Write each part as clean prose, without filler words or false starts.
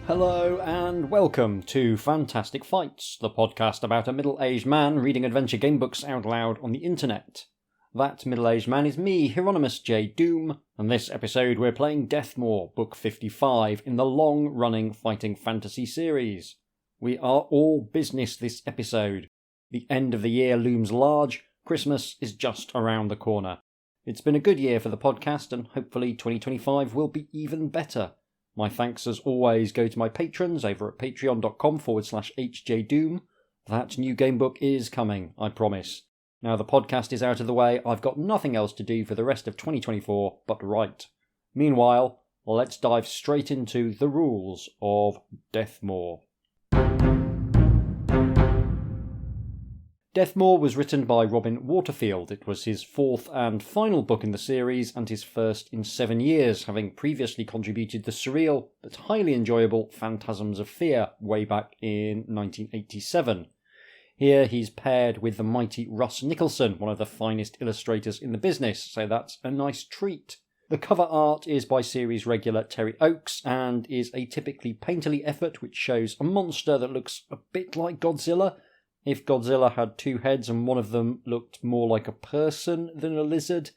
Hello and welcome to Fantastic Fights, the podcast about a middle-aged man reading adventure game books out loud on the internet. That middle-aged man is me, Hieronymus J. Doom, and this episode we're playing Deathmoor, Book 55 in the long-running fighting fantasy series. We are all business this episode. The end of the year looms large, Christmas is just around the corner. It's been a good year for the podcast and hopefully 2025 will be even better. My thanks as always go to my patrons over at patreon.com/HJDoom. That new game book is coming, I promise. Now the podcast is out of the way, I've got nothing else to do for the rest of 2024 but write. Meanwhile, let's dive straight into the rules of Deathmoor. Deathmoor was written by Robin Waterfield. It was his fourth and final book in the series and his first in 7 years, having previously contributed the surreal but highly enjoyable Phantasms of Fear way back in 1987. Here he's paired with the mighty Russ Nicholson, one of the finest illustrators in the business, so that's a nice treat. The cover art is by series regular Terry Oakes and is a typically painterly effort which shows a monster that looks a bit like Godzilla. If Godzilla had two heads and one of them looked more like a person than a lizard,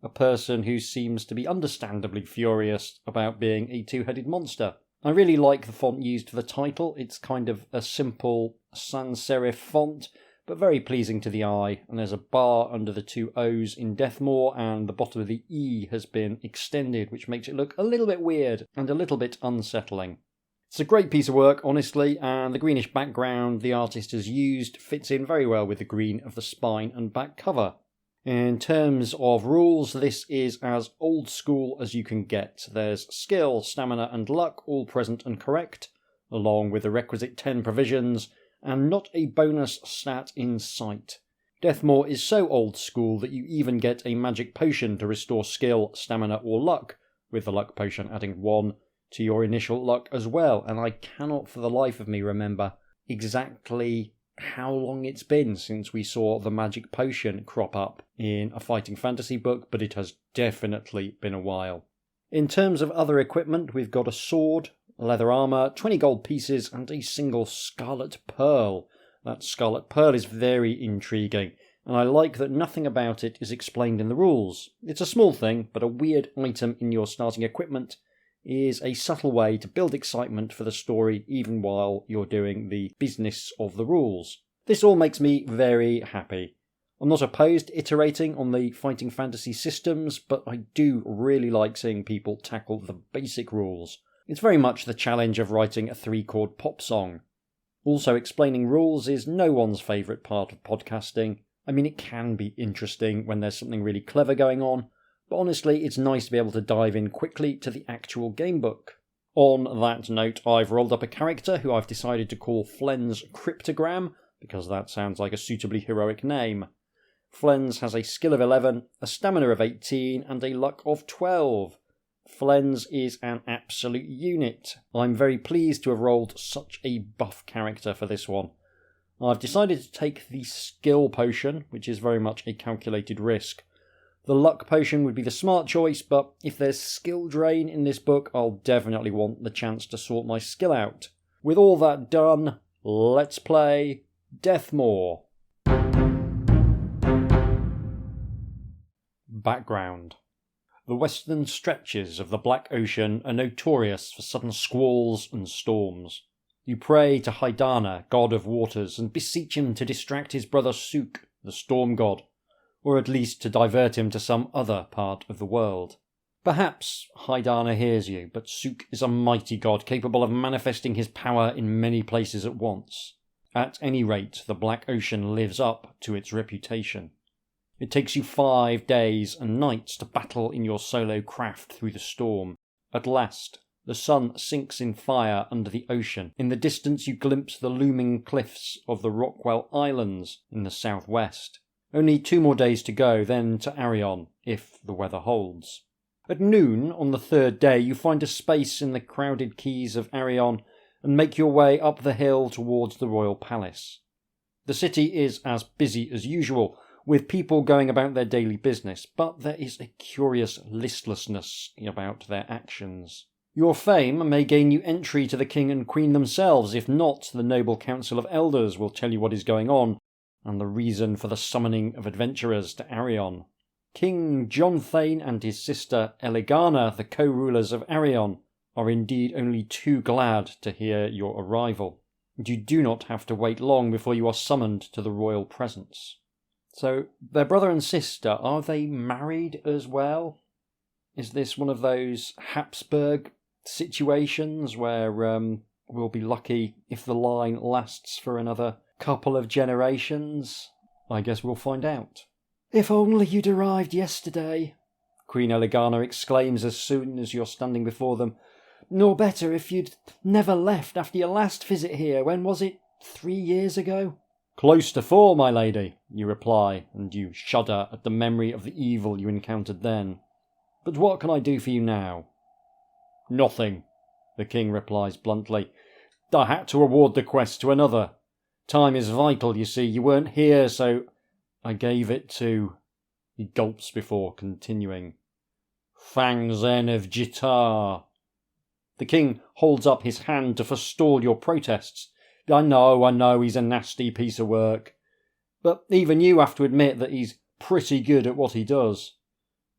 a person who seems to be understandably furious about being a two-headed monster. I really like the font used for the title. It's kind of a simple sans serif font, but very pleasing to the eye, and there's a bar under the two O's in Deathmoor, and the bottom of the E has been extended, which makes it look a little bit weird and a little bit unsettling. It's a great piece of work, honestly, and the greenish background the artist has used fits in very well with the green of the spine and back cover. In terms of rules, this is as old school as you can get. There's skill, stamina and luck all present and correct, along with the requisite 10 provisions, and not a bonus stat in sight. Deathmoor is so old school that you even get a magic potion to restore skill, stamina or luck, with the luck potion adding 1 to your initial luck as well, and I cannot for the life of me remember exactly how long it's been since we saw the magic potion crop up in a fighting fantasy book, but it has definitely been a while. In terms of other equipment, we've got a sword, leather armour, 20 gold pieces and a single scarlet pearl. That scarlet pearl is very intriguing, and I like that nothing about it is explained in the rules. It's a small thing, but a weird item in your starting equipment is a subtle way to build excitement for the story even while you're doing the business of the rules. This all makes me very happy. I'm not opposed to iterating on the fighting fantasy systems, but I do really like seeing people tackle the basic rules. It's very much the challenge of writing a 3-chord pop song. Also, explaining rules is no one's favourite part of podcasting. I mean, it can be interesting when there's something really clever going on, but honestly, it's nice to be able to dive in quickly to the actual gamebook. On that note, I've rolled up a character who I've decided to call Flen's Cryptogram, because that sounds like a suitably heroic name. Flen's has a skill of 11, a stamina of 18, and a luck of 12. Flen's is an absolute unit. I'm very pleased to have rolled such a buff character for this one. I've decided to take the skill potion, which is very much a calculated risk. The luck potion would be the smart choice, but if there's skill drain in this book, I'll definitely want the chance to sort my skill out. With all that done, let's play Deathmoor. Background. The western stretches of the Black Ocean are notorious for sudden squalls and storms. You pray to Haidana, god of waters, and beseech him to distract his brother Suk, the storm god, or at least to divert him to some other part of the world. Perhaps Haidana hears you, but Suk is a mighty god capable of manifesting his power in many places at once. At any rate, the Black Ocean lives up to its reputation. It takes you 5 days and nights to battle in your solo craft through the storm. At last, the sun sinks in fire under the ocean. In the distance you glimpse the looming cliffs of the Rockwell Islands in the southwest. Only 2 more days to go, then to Arion, if the weather holds. At noon on the 3rd day you find a space in the crowded quays of Arion and make your way up the hill towards the royal palace. The city is as busy as usual, with people going about their daily business, but there is a curious listlessness about their actions. Your fame may gain you entry to the king and queen themselves. If not, the noble council of elders will tell you what is going on, and the reason for the summoning of adventurers to Arion. King John Thane and his sister Eligana, the co-rulers of Arion, are indeed only too glad to hear your arrival. You do not have to wait long before you are summoned to the royal presence. So, their brother and sister, are they married as well? Is this one of those Habsburg situations where we'll be lucky if the line lasts for another couple of generations? I guess we'll find out. "If only you'd arrived yesterday," Queen Eligana exclaims as soon as you're standing before them. "Nor better if you'd never left after your last visit here. When was it? 3 years ago?" "Close to 4, my lady," you reply, and you shudder at the memory of the evil you encountered then. "But what can I do for you now?" "Nothing," the king replies bluntly. "I had to award the quest to another. Time is vital, you see. You weren't here, so I gave it to..." He gulps before continuing. "Fang Zen of Jitar." The king holds up his hand to forestall your protests. I know, he's a nasty piece of work. But even you have to admit that he's pretty good at what he does.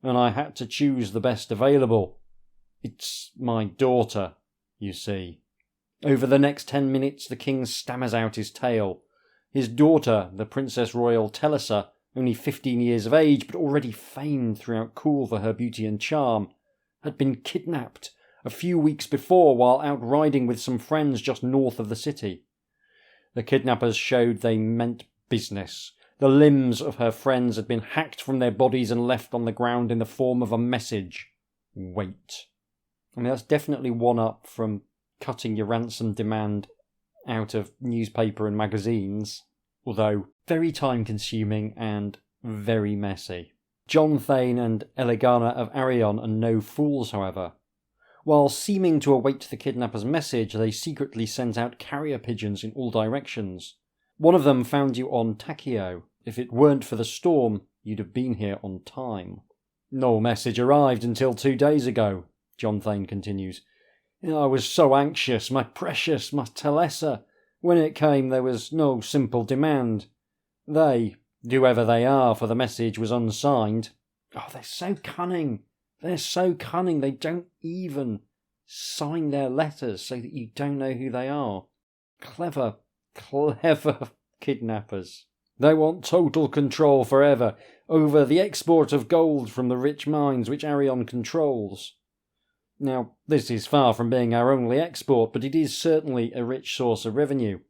And I had to choose the best available. It's my daughter, you see. Over the next 10 minutes, the king stammers out his tale. His daughter, the Princess Royal Telissa, only 15 years of age, but already famed throughout Cool for her beauty and charm, had been kidnapped a few weeks before while out riding with some friends just north of the city. The kidnappers showed they meant business. The limbs of her friends had been hacked from their bodies and left on the ground in the form of a message. Wait. I mean, that's definitely one up from cutting your ransom demand out of newspaper and magazines, although very time-consuming and very messy. John Thane and Eligana of Arion are no fools, however. While seeming to await the kidnapper's message, they secretly sent out carrier pigeons in all directions. One of them found you on Takio. If it weren't for the storm, you'd have been here on time. "No message arrived until 2 days ago," John Thane continues. "I was so anxious, my precious, my Telessa. When it came, there was no simple demand. They, whoever they are, for the message was unsigned." Oh, they're so cunning. They're so cunning, they don't even sign their letters so that you don't know who they are. Clever kidnappers. They want total control forever over the export of gold from the rich mines which Arion controls. Now, this is far from being our only export, but it is certainly a rich source of revenue.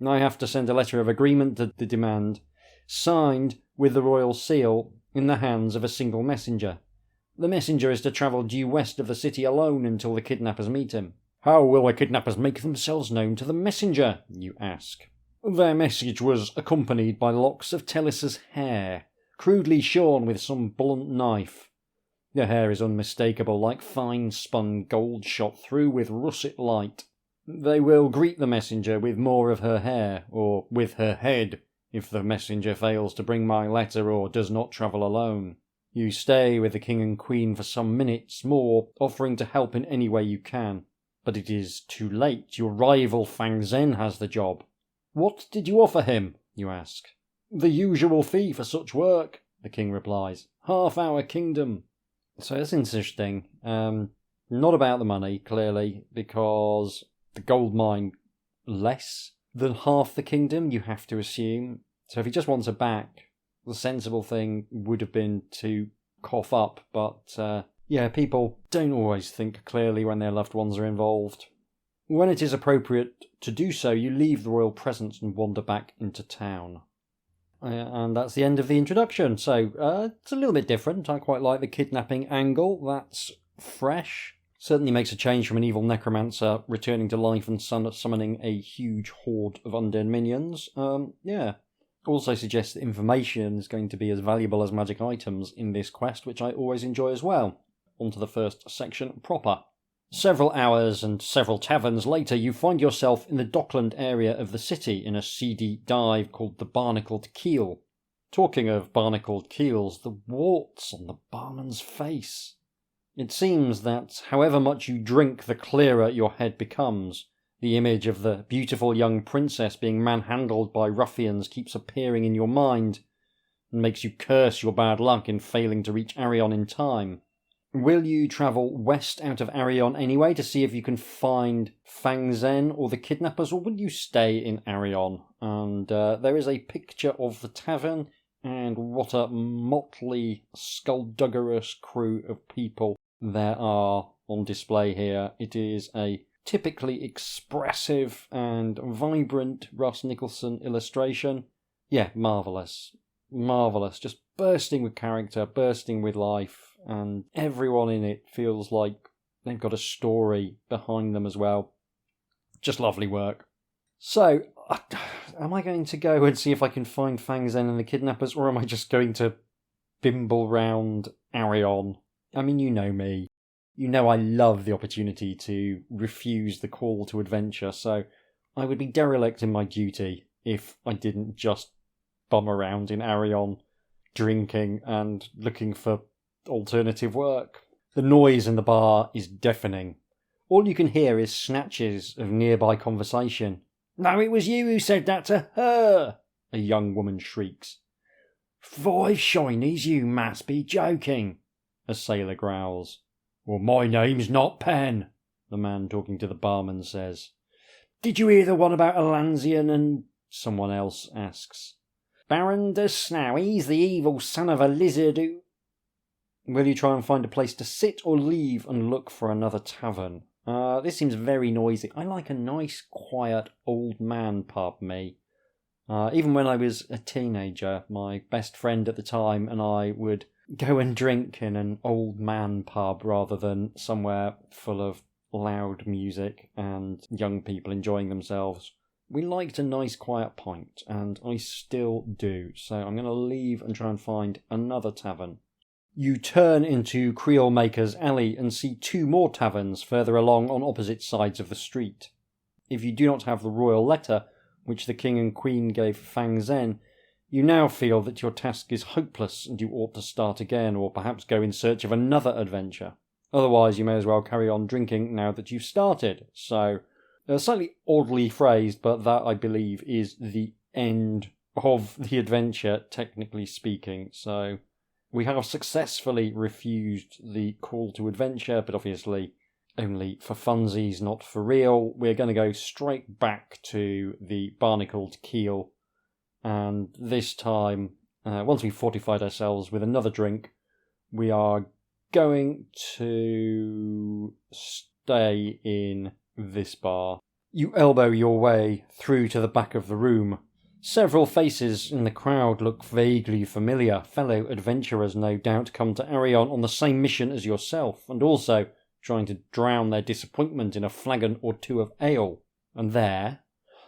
I have to send a letter of agreement to the demand, signed with the royal seal, in the hands of a single messenger. The messenger is to travel due west of the city alone until the kidnappers meet him. "How will the kidnappers make themselves known to the messenger?" you ask. "Their message was accompanied by locks of Telissa's hair, crudely shorn with some blunt knife. The hair is unmistakable, like fine spun gold shot through with russet light. They will greet the messenger with more of her hair, or with her head, if the messenger fails to bring my letter or does not travel alone. You stay with the king and queen for some minutes more, offering to help in any way you can. But it is too late. Your rival Fang Zhen has the job." "What did you offer him?" you ask. "The usual fee for such work," the king replies. "Half our kingdom." So that's interesting. Not about the money, clearly, because the gold mine less than half the kingdom, you have to assume. So if he just wants it back, the sensible thing would have been to cough up, but people don't always think clearly when their loved ones are involved. When it is appropriate to do so, you leave the royal presence and wander back into town. And that's the end of the introduction. So it's a little bit different. I quite like the kidnapping angle. That's fresh. Certainly makes a change from an evil necromancer returning to life and summoning a huge horde of undead minions. Also suggests that information is going to be as valuable as magic items in this quest, which I always enjoy as well. On to the first section proper. Several hours and several taverns later, you find yourself in the dockland area of the city in a seedy dive called the Barnacled Keel. Talking of barnacled keels, the warts on the barman's face. It seems that however much you drink, the clearer your head becomes. The image of the beautiful young princess being manhandled by ruffians keeps appearing in your mind, and makes you curse your bad luck in failing to reach Arion in time. Will you travel west out of Arion anyway to see if you can find Fang Zhen or the kidnappers, or will you stay in Arion? And there is a picture of the tavern, and what a motley, skullduggerous crew of people there are on display here. It is a typically expressive and vibrant Russ Nicholson illustration. Yeah, marvellous. Marvellous. Just bursting with character, bursting with life. And everyone in it feels like they've got a story behind them as well. Just lovely work. So, am I going to go and see if I can find Fang Zhen and the kidnappers, or am I just going to bimble round Arion? I mean, you know me. You know I love the opportunity to refuse the call to adventure, so I would be derelict in my duty if I didn't just bum around in Arion, drinking and looking for alternative work. The noise in the bar is deafening. All you can hear is snatches of nearby conversation. "No, it was you who said that to her," a young woman shrieks. "5 shinies, you must be joking," a sailor growls. "Well, my name's not Penn," the man talking to the barman says. "Did you hear the one about Alanzian and—" someone else asks. "Baron de Snowy's the evil son of a lizard who—" Will you try and find a place to sit or leave and look for another tavern? This seems very noisy. I like a nice, quiet, old man pub, me. Even when I was a teenager, my best friend at the time and I would go and drink in an old man pub rather than somewhere full of loud music and young people enjoying themselves. We liked a nice, quiet pint, and I still do. So I'm going to leave and try and find another tavern. You turn into Creole Maker's Alley and see 2 more taverns further along on opposite sides of the street. If you do not have the royal letter, which the king and queen gave Fang Zhen, you now feel that your task is hopeless and you ought to start again, or perhaps go in search of another adventure. Otherwise, you may as well carry on drinking now that you've started. So, slightly oddly phrased, but that, I believe, is the end of the adventure, technically speaking. So, we have successfully refused the call to adventure, but obviously only for funsies, not for real. We're going to go straight back to the barnacled keel, and this time, once we've fortified ourselves with another drink, we are going to stay in this bar. You elbow your way through to the back of the room. Several faces in the crowd look vaguely familiar, fellow adventurers no doubt come to Arion on the same mission as yourself, and also trying to drown their disappointment in a flagon or 2 of ale. And there,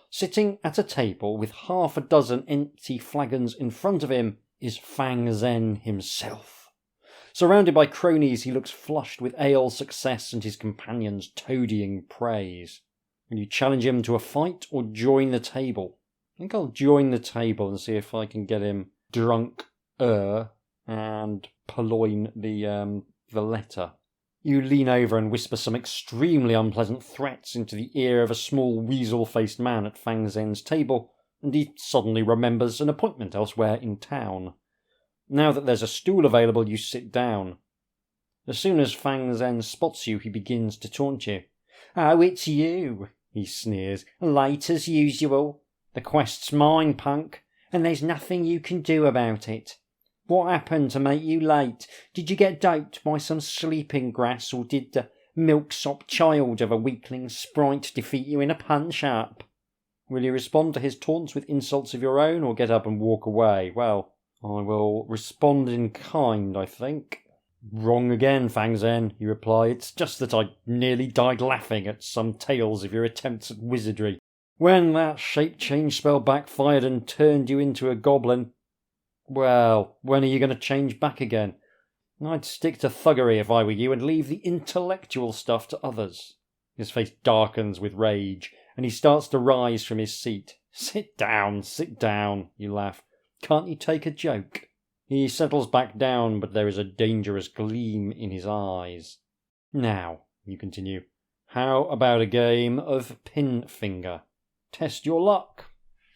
sitting at a table with half a dozen empty flagons in front of him, is Fang Zhen himself. Surrounded by cronies, he looks flushed with ale success and his companions toadying praise. Will you challenge him to a fight or join the table? I think I'll join the table and see if I can get him drunk and purloin the letter. You lean over and whisper some extremely unpleasant threats into the ear of a small weasel-faced man at Fang Zhen's table, and he suddenly remembers an appointment elsewhere in town. Now that there's a stool available, you sit down. As soon as Fang Zhen spots you, he begins to taunt you. "Oh, it's you," he sneers. "Late as usual. The quest's mine, punk, and there's nothing you can do about it. What happened to make you late? Did you get doped by some sleeping grass, or did the milksop child of a weakling sprite defeat you in a punch-up?" Will you respond to his taunts with insults of your own, or get up and walk away? Well, I will respond in kind, I think. "Wrong again, Fang Zhen," you reply. "It's just that I nearly died laughing at some tales of your attempts at wizardry. When that shape change spell backfired and turned you into a goblin, well, when are you going to change back again? I'd stick to thuggery if I were you and leave the intellectual stuff to others." His face darkens with rage, and he starts to rise from his seat. Sit down, you laugh. "Can't you take a joke?" He settles back down, but there is a dangerous gleam in his eyes. Now, you continue, how about a game of pin finger? Test your luck.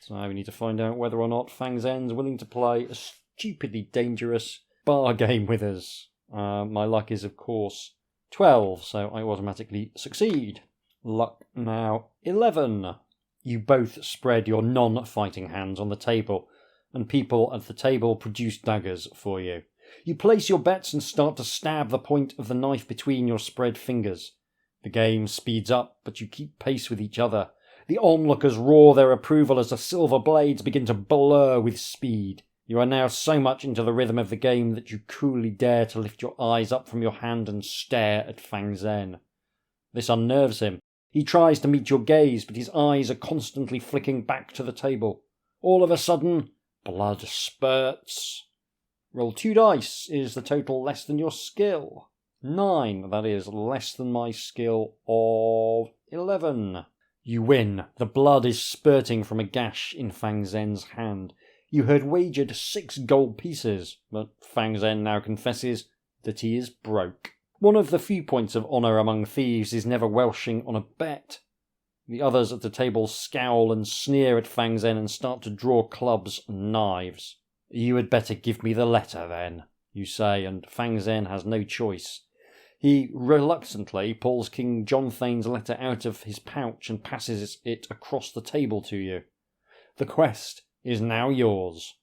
So we need to find out whether or not Fang Zhen's willing to play a stupidly dangerous bar game with us. My luck is, of course, 12, so I automatically succeed. Luck now 11. You both spread your non-fighting hands on the table, and people at the table produce daggers for you. You place your bets and start to stab the point of the knife between your spread fingers. The game speeds up, but you keep pace with each other. The onlookers roar their approval as the silver blades begin to blur with speed. You are now so much into the rhythm of the game that you coolly dare to lift your eyes up from your hand and stare at Fang Zhen. This unnerves him. He tries to meet your gaze, but his eyes are constantly flicking back to the table. All of a sudden, blood spurts. Roll 2 dice. Is the total less than your skill? 9. That is less than my skill of 11. You win. The blood is spurting from a gash in Fang Zhen's hand. You had wagered 6 gold pieces, but Fang Zhen now confesses that he is broke. One of the few points of honour among thieves is never welshing on a bet. The others at the table scowl and sneer at Fang Zhen and start to draw clubs and knives. You had better give me the letter, then, you say, and Fang Zhen has no choice. He reluctantly pulls King Jonthane's letter out of his pouch and passes it across the table to you. The quest is now yours.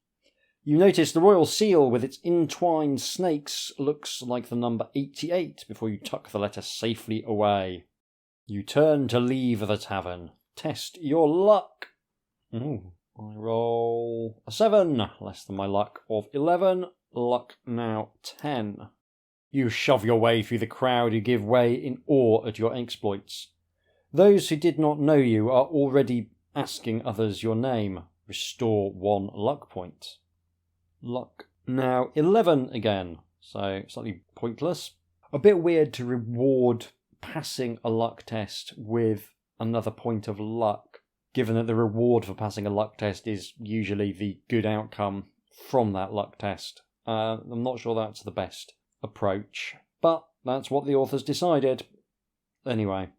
You notice the royal seal with its entwined snakes looks like the number 88 before you tuck the letter safely away. You turn to leave the tavern. Test your luck. Ooh, I roll a 7, less than my luck of 11. Luck now 10. You shove your way through the crowd who give way in awe at your exploits. Those who did not know you are already asking others your name. Restore 1 luck point. Luck now 11 again, so slightly pointless. A bit weird to reward passing a luck test with another point of luck, given that the reward for passing a luck test is usually the good outcome from that luck test. I'm not sure that's the best approach, but that's what the authors decided. Anyway,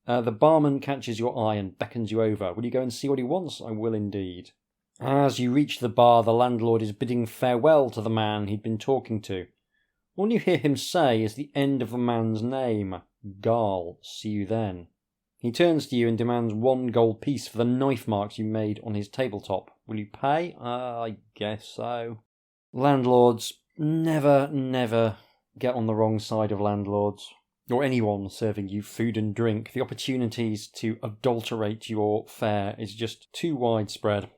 the barman catches your eye and beckons you over. Will you go and see what he wants? I will indeed. As you reach the bar, the landlord is bidding farewell to the man he'd been talking to. All you hear him say is the end of the man's name. Garl, see you then. He turns to you and demands 1 gold piece for the knife marks you made on his tabletop. Will you pay? I guess so. Landlords, never get on the wrong side of landlords, or anyone serving you food and drink. The opportunities to adulterate your fare is just too widespread.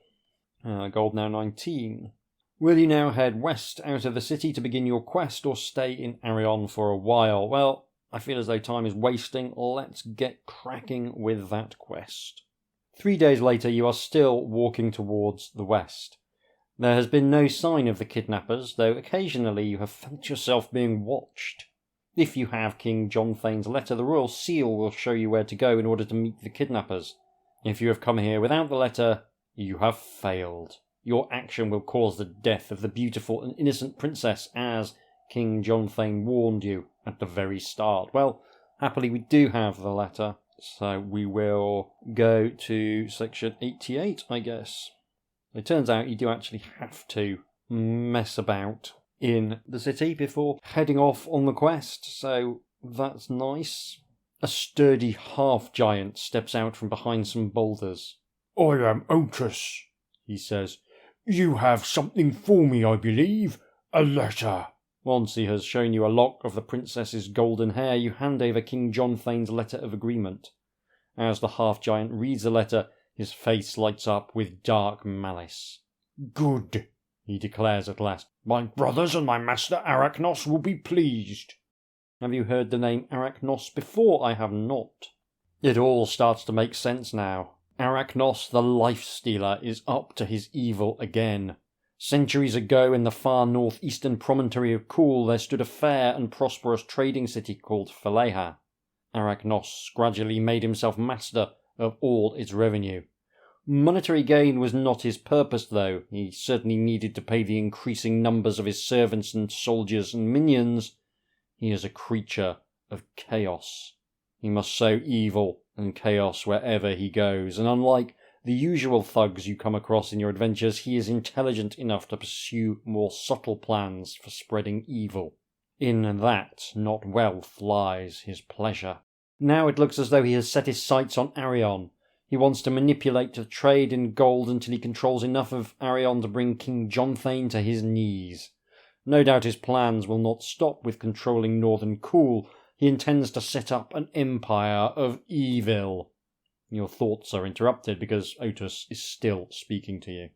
Gold now 19. Will you now head west out of the city to begin your quest, or stay in Arion for a while? Well, I feel as though time is wasting. Let's get cracking with that quest. 3 days later, you are still walking towards the west. There has been no sign of the kidnappers, though occasionally you have felt yourself being watched. If you have King Jonthane's letter, the royal seal will show you where to go in order to meet the kidnappers. If you have come here without the letter, you have failed. Your action will cause the death of the beautiful and innocent princess, as King Jonthane warned you at the very start. Well, happily we do have the letter, so we will go to section 88, I guess. It turns out you do actually have to mess about in the city before heading off on the quest, so that's nice. A sturdy half-giant steps out from behind some boulders. I am Otis, he says. You have something for me, I believe. A letter. Once he has shown you a lock of the princess's golden hair, you hand over King Jonthane's letter of agreement. As the half-giant reads the letter, his face lights up with dark malice. Good, he declares at last. My brothers and my master Arachnos will be pleased. Have you heard the name Arachnos before? I have not. It all starts to make sense now. Arachnos the Life-Stealer is up to his evil again. Centuries ago, in the far northeastern promontory of Kul, there stood a fair and prosperous trading city called Faleha. Arachnos gradually made himself master of all its revenue. Monetary gain was not his purpose, though. He certainly needed to pay the increasing numbers of his servants and soldiers and minions. He is a creature of chaos. He must sow evil and chaos wherever he goes, and unlike the usual thugs you come across in your adventures, he is intelligent enough to pursue more subtle plans for spreading evil. In that, not wealth, lies his pleasure. Now it looks as though he has set his sights on Arion. He wants to manipulate the trade in gold until he controls enough of Arion to bring King Jonthane to his knees. No doubt his plans will not stop with controlling Northern Cool. He intends to set up an empire of evil. Your thoughts are interrupted because Otis is still speaking to you.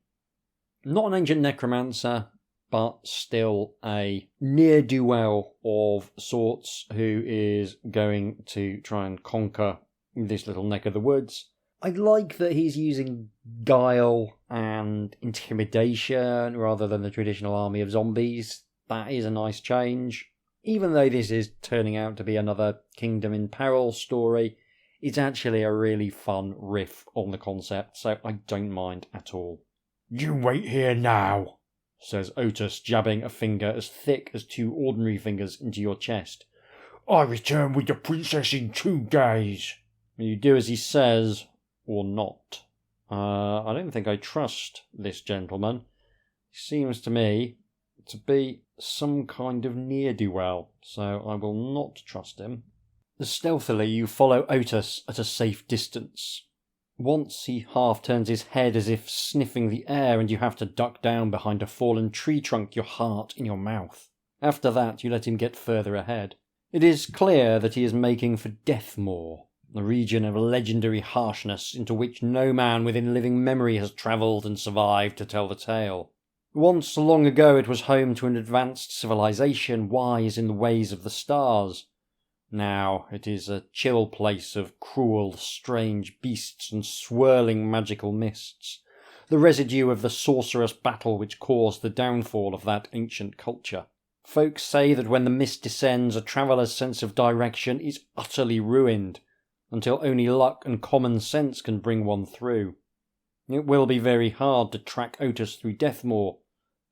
Not an ancient necromancer, but still a ne'er-do-well of sorts who is going to try and conquer this little neck of the woods. I like that he's using guile and intimidation rather than the traditional army of zombies. That is a nice change. Even though this is turning out to be another Kingdom in Peril story, it's actually a really fun riff on the concept, so I don't mind at all. You wait here now, says Otis, jabbing a finger as thick as 2 ordinary fingers into your chest. I return with the princess in 2 days. You do as he says, or not. I don't think I trust this gentleman. He seems to me to be some kind of ne'er-do-well, so I will not trust him. Stealthily you follow Otis at a safe distance. Once he half turns his head as if sniffing the air, and you have to duck down behind a fallen tree trunk, your heart in your mouth. After that you let him get further ahead. It is clear that he is making for Deathmoor, the region of legendary harshness into which no man within living memory has travelled and survived to tell the tale. Once long ago it was home to an advanced civilization wise in the ways of the stars. Now it is a chill place of cruel, strange beasts and swirling magical mists, the residue of the sorcerous battle which caused the downfall of that ancient culture. Folks say that when the mist descends, a traveller's sense of direction is utterly ruined, until only luck and common sense can bring one through. It will be very hard to track Otis through Deathmoor,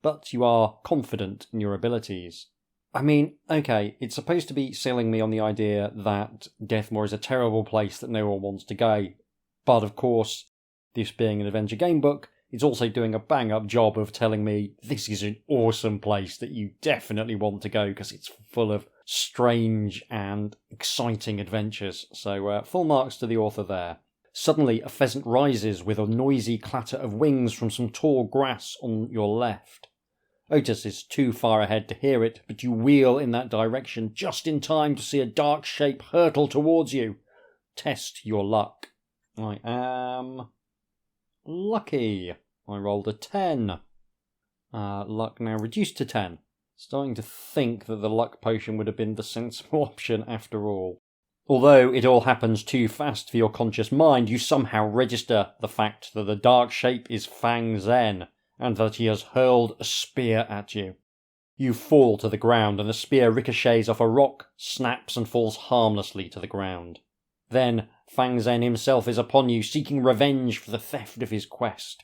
but you are confident in your abilities. I mean, okay, it's supposed to be selling me on the idea that Deathmoor is a terrible place that no one wants to go, but of course, this being an adventure game book, it's also doing a bang-up job of telling me this is an awesome place that you definitely want to go because it's full of strange and exciting adventures. So full marks to the author there. Suddenly a pheasant rises with a noisy clatter of wings from some tall grass on your left. Otis is too far ahead to hear it, but you wheel in that direction just in time to see a dark shape hurtle towards you. Test your luck. I am lucky. I rolled a 10. Luck now reduced to 10. Starting to think that the luck potion would have been the sensible option after all. Although it all happens too fast for your conscious mind, you somehow register the fact that the dark shape is Fang Zhen, and that he has hurled a spear at you. You fall to the ground, and the spear ricochets off a rock, snaps and falls harmlessly to the ground. Then Fang Zhen himself is upon you, seeking revenge for the theft of his quest.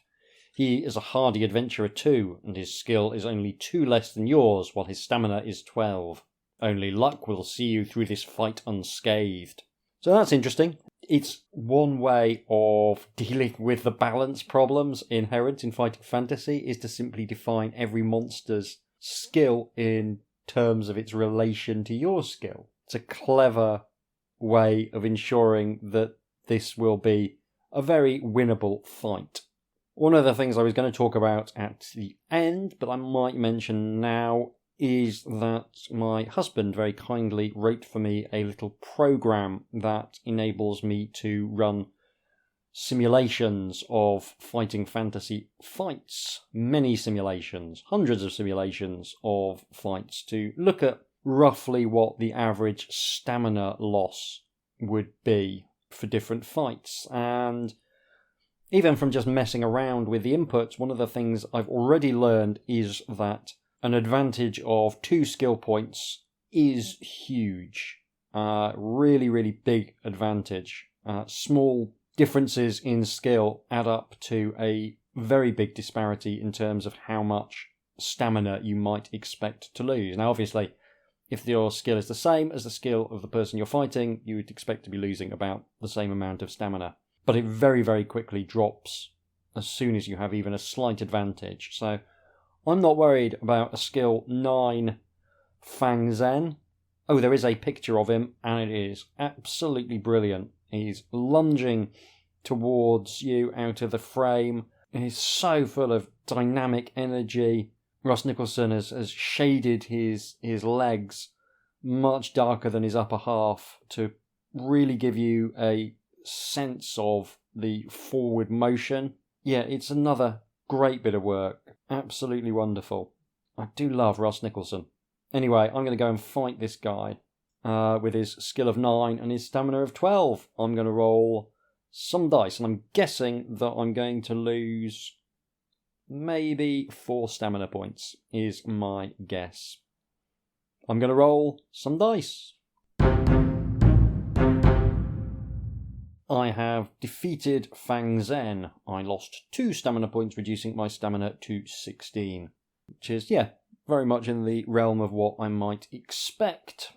He is a hardy adventurer too, and his skill is only 2 less than yours, while his stamina is 12. Only luck will see you through this fight unscathed. So that's interesting. It's one way of dealing with the balance problems inherent in fighting fantasy, is to simply define every monster's skill in terms of its relation to your skill. It's a clever way of ensuring that this will be a very winnable fight. One of the things I was going to talk about at the end, but I might mention now, is that my husband very kindly wrote for me a little program that enables me to run simulations of fighting fantasy fights. Many simulations, hundreds of simulations of fights, to look at roughly what the average stamina loss would be for different fights. And even from just messing around with the inputs, one of the things I've already learned is that an advantage of 2 skill points is huge. Really, really big advantage. Small differences in skill add up to a very big disparity in terms of how much stamina you might expect to lose. Now, obviously, if your skill is the same as the skill of the person you're fighting, you would expect to be losing about the same amount of stamina. But it very, very quickly drops as soon as you have even a slight advantage. So I'm not worried about a skill 9 Fang Zhen. Oh, there is a picture of him, and it is absolutely brilliant. He's lunging towards you out of the frame. He's so full of dynamic energy. Russ Nicholson has shaded his legs much darker than his upper half to really give you a sense of the forward motion. Yeah, it's another great bit of work. Absolutely wonderful. I do love Russ Nicholson. Anyway, I'm going to go and fight this guy with his skill of 9 and his stamina of 12. I'm going to roll some dice, and I'm guessing that I'm going to lose maybe 4 stamina points, is my guess. I'm going to roll some dice. I have defeated Fang Zhen. I lost 2 stamina points, reducing my stamina to 16. Which is, very much in the realm of what I might expect.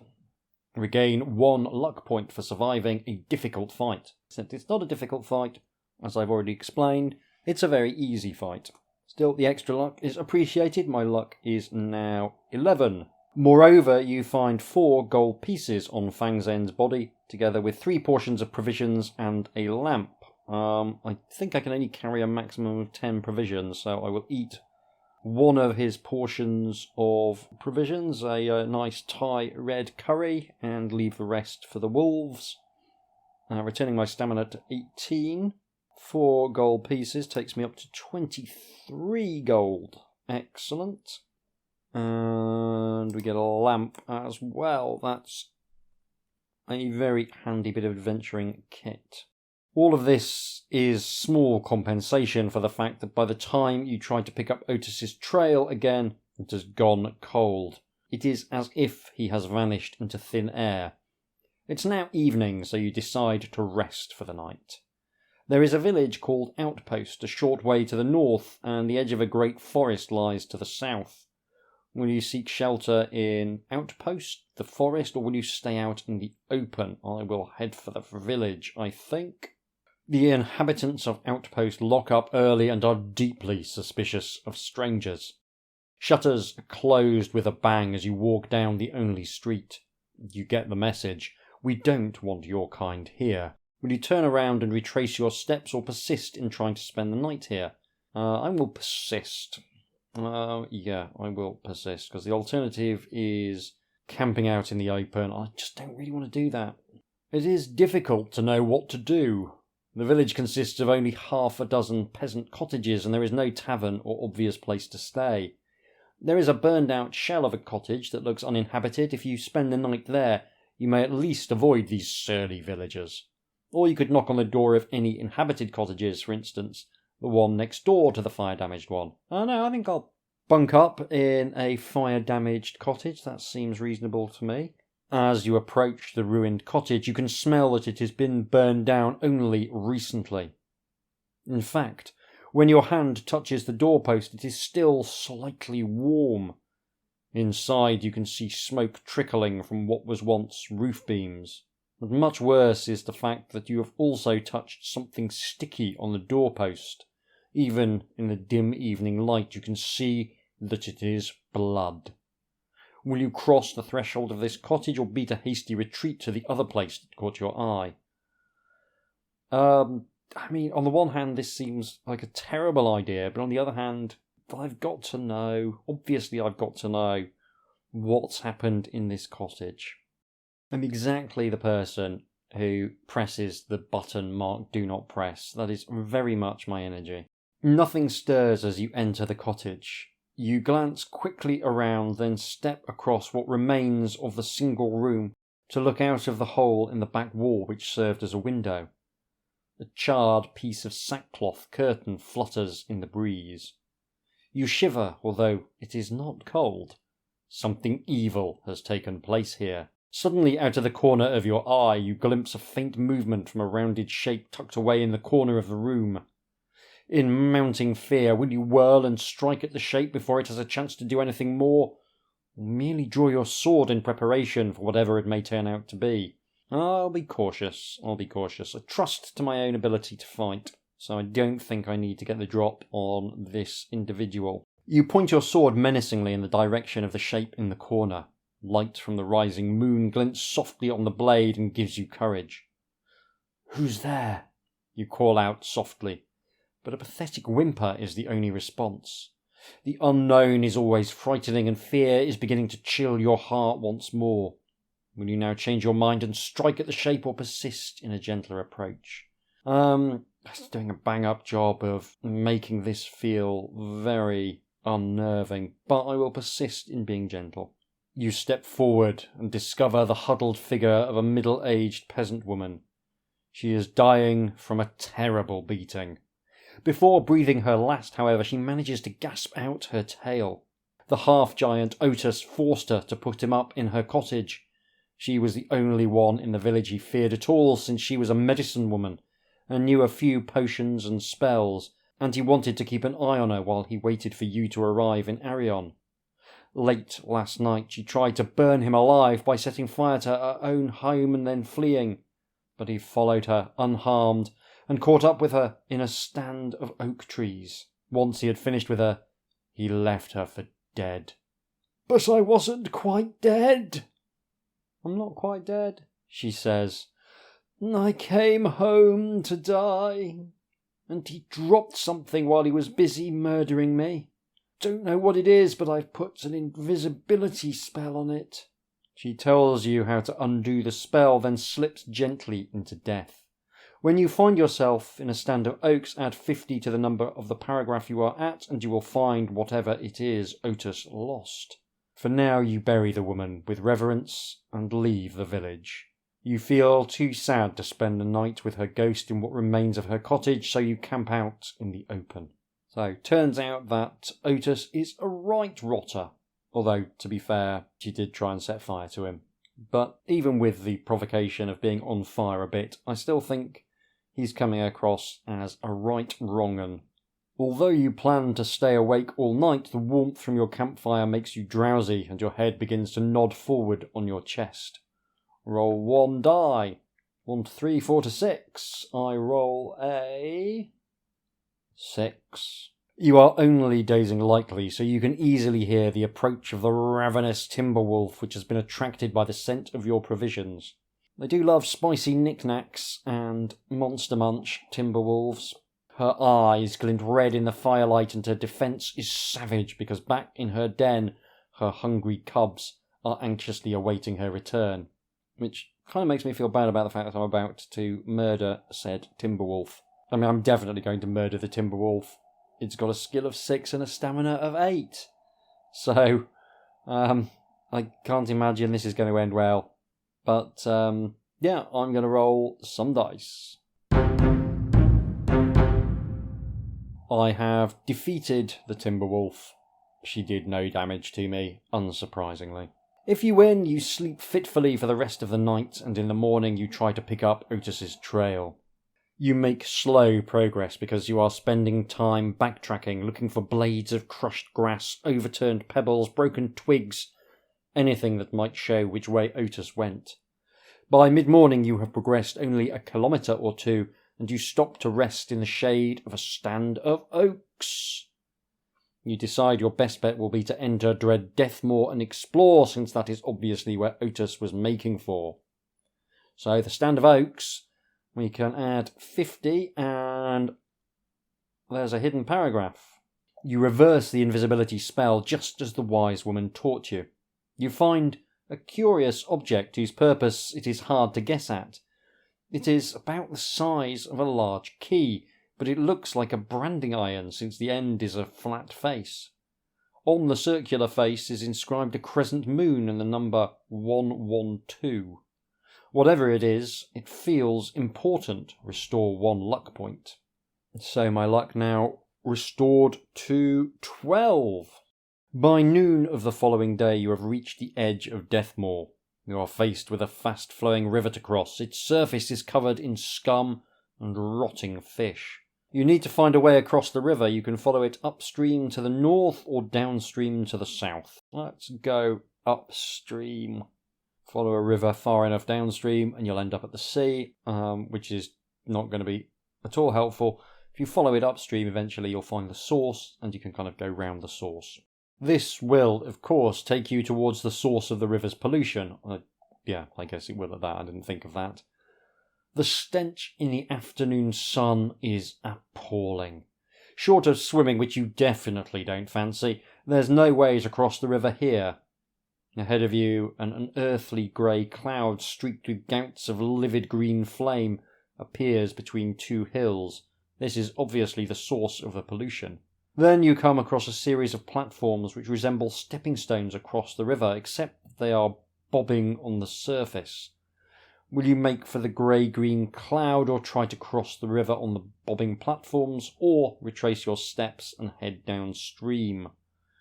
Regain 1 luck point for surviving a difficult fight. Except it's not a difficult fight, as I've already explained. It's a very easy fight. Still, the extra luck is appreciated. My luck is now 11. Moreover, you find 4 gold pieces on Fang Zhen's body, together with 3 portions of provisions and a lamp. I think I can only carry a maximum of 10 provisions, so I will eat one of his portions of provisions, a nice Thai red curry, and leave the rest for the wolves. Returning my stamina to 18. 4 gold pieces takes me up to 23 gold. Excellent. And we get a lamp as well. That's a very handy bit of adventuring kit. All of this is small compensation for the fact that by the time you try to pick up Otis's trail again, it has gone cold. It is as if he has vanished into thin air. It's now evening, so you decide to rest for the night. There is a village called Outpost a short way to the north, and the edge of a great forest lies to the south. Will you seek shelter in Outpost, the forest, or will you stay out in the open? I will head for the village, I think. The inhabitants of Outpost lock up early and are deeply suspicious of strangers. Shutters are closed with a bang as you walk down the only street. You get the message. We don't want your kind here. Will you turn around and retrace your steps, or persist in trying to spend the night here? I will persist. I will persist, because the alternative is camping out in the open. I just don't really want to do that. It is difficult to know what to do. The village consists of only half a dozen peasant cottages, and there is no tavern or obvious place to stay. There is a burned-out shell of a cottage that looks uninhabited. If you spend the night there, you may at least avoid these surly villagers. Or you could knock on the door of any inhabited cottages, for instance, the one next door to the fire-damaged one. No, I think I'll bunk up in a fire-damaged cottage. That seems reasonable to me. As you approach the ruined cottage, you can smell that it has been burned down only recently. In fact, when your hand touches the doorpost, it is still slightly warm. Inside, you can see smoke trickling from what was once roof beams. But much worse is the fact that you have also touched something sticky on the doorpost. Even in the dim evening light, you can see that it is blood. Will you cross the threshold of this cottage, or beat a hasty retreat to the other place that caught your eye? On the one hand, this seems like a terrible idea, but on the other hand, I've got to know what's happened in this cottage. I'm exactly the person who presses the button marked "Do Not Press." That is very much my energy. Nothing stirs as you enter the cottage. You glance quickly around, then step across what remains of the single room to look out of the hole in the back wall which served as a window. A charred piece of sackcloth curtain flutters in the breeze. You shiver, although it is not cold. Something evil has taken place here. Suddenly, out of the corner of your eye, you glimpse a faint movement from a rounded shape tucked away in the corner of the room. In mounting fear, will you whirl and strike at the shape before it has a chance to do anything more? Or merely draw your sword in preparation for whatever it may turn out to be? I'll be cautious. I trust to my own ability to fight, so I don't think I need to get the drop on this individual. You point your sword menacingly in the direction of the shape in the corner. Light from the rising moon glints softly on the blade and gives you courage. "Who's there?" you call out softly, but a pathetic whimper is the only response. The unknown is always frightening, and fear is beginning to chill your heart once more. Will you now change your mind and strike at the shape, or persist in a gentler approach? It's doing a bang-up job of making this feel very unnerving, but I will persist in being gentle. You step forward and discover the huddled figure of a middle-aged peasant woman. She is dying from a terrible beating. Before breathing her last, however, she manages to gasp out her tale. The half-giant Otis forced her to put him up in her cottage. She was the only one in the village he feared at all, since she was a medicine woman and knew a few potions and spells, and he wanted to keep an eye on her while he waited for you to arrive in Arion. Late last night she tried to burn him alive by setting fire to her own home and then fleeing, but he followed her unharmed and caught up with her in a stand of oak trees. Once he had finished with her, he left her for dead. "But I wasn't quite dead." "I'm not quite dead," she says. "I came home to die, and he dropped something while he was busy murdering me. Don't know what it is, but I've put an invisibility spell on it." She tells you how to undo the spell, then slips gently into death. When you find yourself in a stand of oaks, add 50 to the number of the paragraph you are at, and you will find whatever it is Otis lost. For now, you bury the woman with reverence and leave the village. You feel too sad to spend the night with her ghost in what remains of her cottage, so you camp out in the open. So, turns out that Otis is a right rotter. Although, to be fair, she did try and set fire to him. But even with the provocation of being on fire a bit, I still think he's coming across as a right wrong-un. Although you plan to stay awake all night, the warmth from your campfire makes you drowsy and your head begins to nod forward on your chest. Roll 1 die. 1 to 3, 4 to 6. I roll a 6. You are only dazing lightly, so you can easily hear the approach of the ravenous timber wolf, which has been attracted by the scent of your provisions. They do love spicy knickknacks and monster munch, timber wolves. Her eyes glint red in the firelight, and her defence is savage because back in her den, her hungry cubs are anxiously awaiting her return. Which kind of makes me feel bad about the fact that I'm about to murder said timber wolf. I mean, I'm definitely going to murder the timber wolf. It's got a skill of 6 and a stamina of 8. So, I can't imagine this is going to end well. But, yeah, I'm going to roll some dice. I have defeated the Timberwolf. She did no damage to me, unsurprisingly. If you win, you sleep fitfully for the rest of the night, and in the morning you try to pick up Otis's trail. You make slow progress because you are spending time backtracking, looking for blades of crushed grass, overturned pebbles, broken twigs, anything that might show which way Otis went. By mid-morning you have progressed only a kilometre or 2, and you stop to rest in the shade of a stand of oaks. You decide your best bet will be to enter dread Deathmoor and explore, since that is obviously where Otis was making for. So the stand of oaks, we can add 50, and there's a hidden paragraph. You reverse the invisibility spell just as the wise woman taught you. You find a curious object whose purpose it is hard to guess at. It is about the size of a large key, but it looks like a branding iron since the end is a flat face. On the circular face is inscribed a crescent moon and the number 112. Whatever it is, it feels important. Restore 1 luck point. So my luck now restored to 12. By noon of the following day you have reached the edge of Deathmoor. You are faced with a fast-flowing river to cross. Its surface is covered in scum and rotting fish. You need to find a way across the river. You can follow it upstream to the north or downstream to the south. Let's go upstream. Follow a river far enough downstream and you'll end up at the sea, which is not going to be at all helpful. If you follow it upstream, eventually you'll find the source and you can kind of go round the source. This will, of course, take you towards the source of the river's pollution. I guess it will at that. I didn't think of that. The stench in the afternoon sun is appalling. Short of swimming, which you definitely don't fancy, there's no way to cross the river here. Ahead of you, an unearthly grey cloud streaked with gouts of livid green flame appears between two hills. This is obviously the source of the pollution. Then you come across a series of platforms which resemble stepping stones across the river, except they are bobbing on the surface. Will you make for the grey-green cloud or try to cross the river on the bobbing platforms, or retrace your steps and head downstream?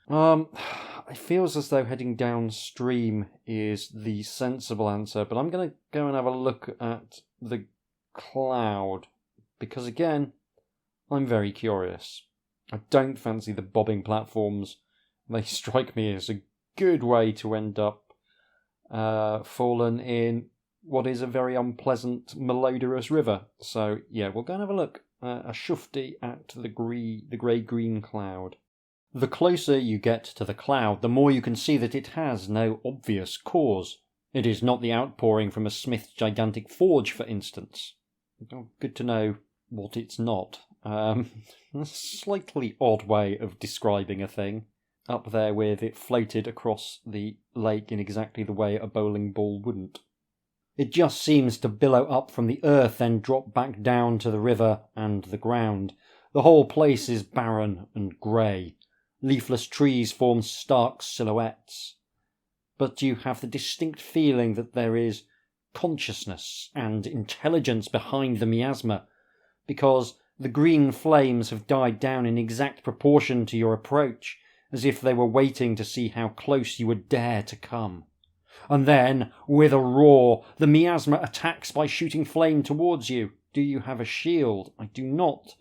It feels as though heading downstream is the sensible answer, but I'm going to go and have a look at the cloud, because again, I'm very curious. I don't fancy the bobbing platforms. They strike me as a good way to end up fallen in what is a very unpleasant, malodorous river. So, yeah, we'll go and have a look. A shufti at the grey-green cloud. The closer you get to the cloud, the more you can see that it has no obvious cause. It is not the outpouring from a smith's gigantic forge, for instance. Good to know what it's not. A slightly odd way of describing a thing. Up there with it floated across the lake in exactly the way a bowling ball wouldn't. It just seems to billow up from the earth, then drop back down to the river and the ground. The whole place is barren and grey. Leafless trees form stark silhouettes. But you have the distinct feeling that there is consciousness and intelligence behind the miasma, because the green flames have died down in exact proportion to your approach, as if they were waiting to see how close you would dare to come. And then, with a roar, the miasma attacks by shooting flame towards you. Do you have a shield? I do not.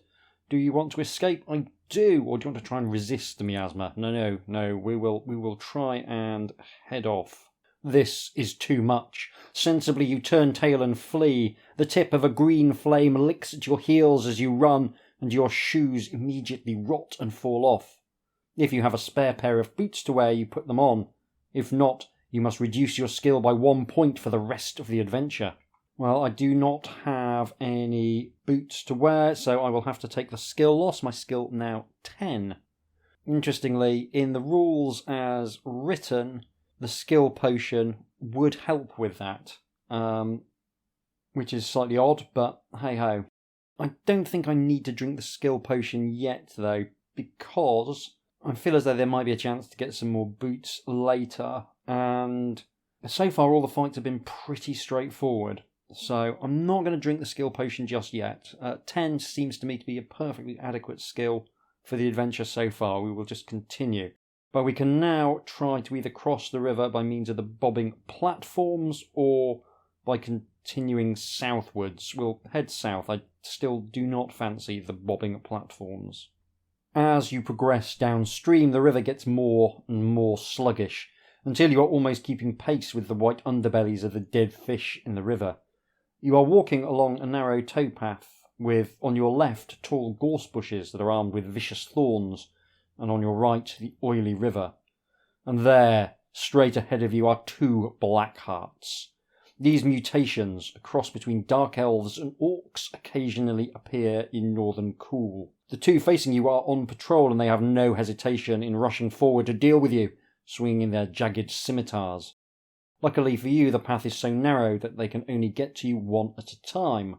Do you want to escape? I do. Or do you want to try and resist the miasma? No. We will try and head off. This is too much. Sensibly you turn tail and flee. The tip of a green flame licks at your heels as you run, and your shoes immediately rot and fall off. If you have a spare pair of boots to wear, you put them on. If not, you must reduce your skill by 1 point for the rest of the adventure. Well, I do not have any boots to wear, so I will have to take the skill loss. My skill now 10. Interestingly, in the rules as written, the skill potion would help with that, which is slightly odd, but hey-ho. I don't think I need to drink the skill potion yet, though, because I feel as though there might be a chance to get some more boots later, and so far all the fights have been pretty straightforward. So I'm not going to drink the skill potion just yet. 10 seems to me to be a perfectly adequate skill for the adventure so far. We will just continue. But we can now try to either cross the river by means of the bobbing platforms or by continuing southwards. We'll head south. I still do not fancy the bobbing platforms. As you progress downstream, the river gets more and more sluggish, until you are almost keeping pace with the white underbellies of the dead fish in the river. You are walking along a narrow towpath with, on your left, tall gorse bushes that are armed with vicious thorns, and on your right, the oily river. And there, straight ahead of you, are 2 black hearts. These mutations, a cross between dark elves and orcs, occasionally appear in Northern Cool. The 2 facing you are on patrol, and they have no hesitation in rushing forward to deal with you, swinging their jagged scimitars. Luckily for you, the path is so narrow that they can only get to you one at a time.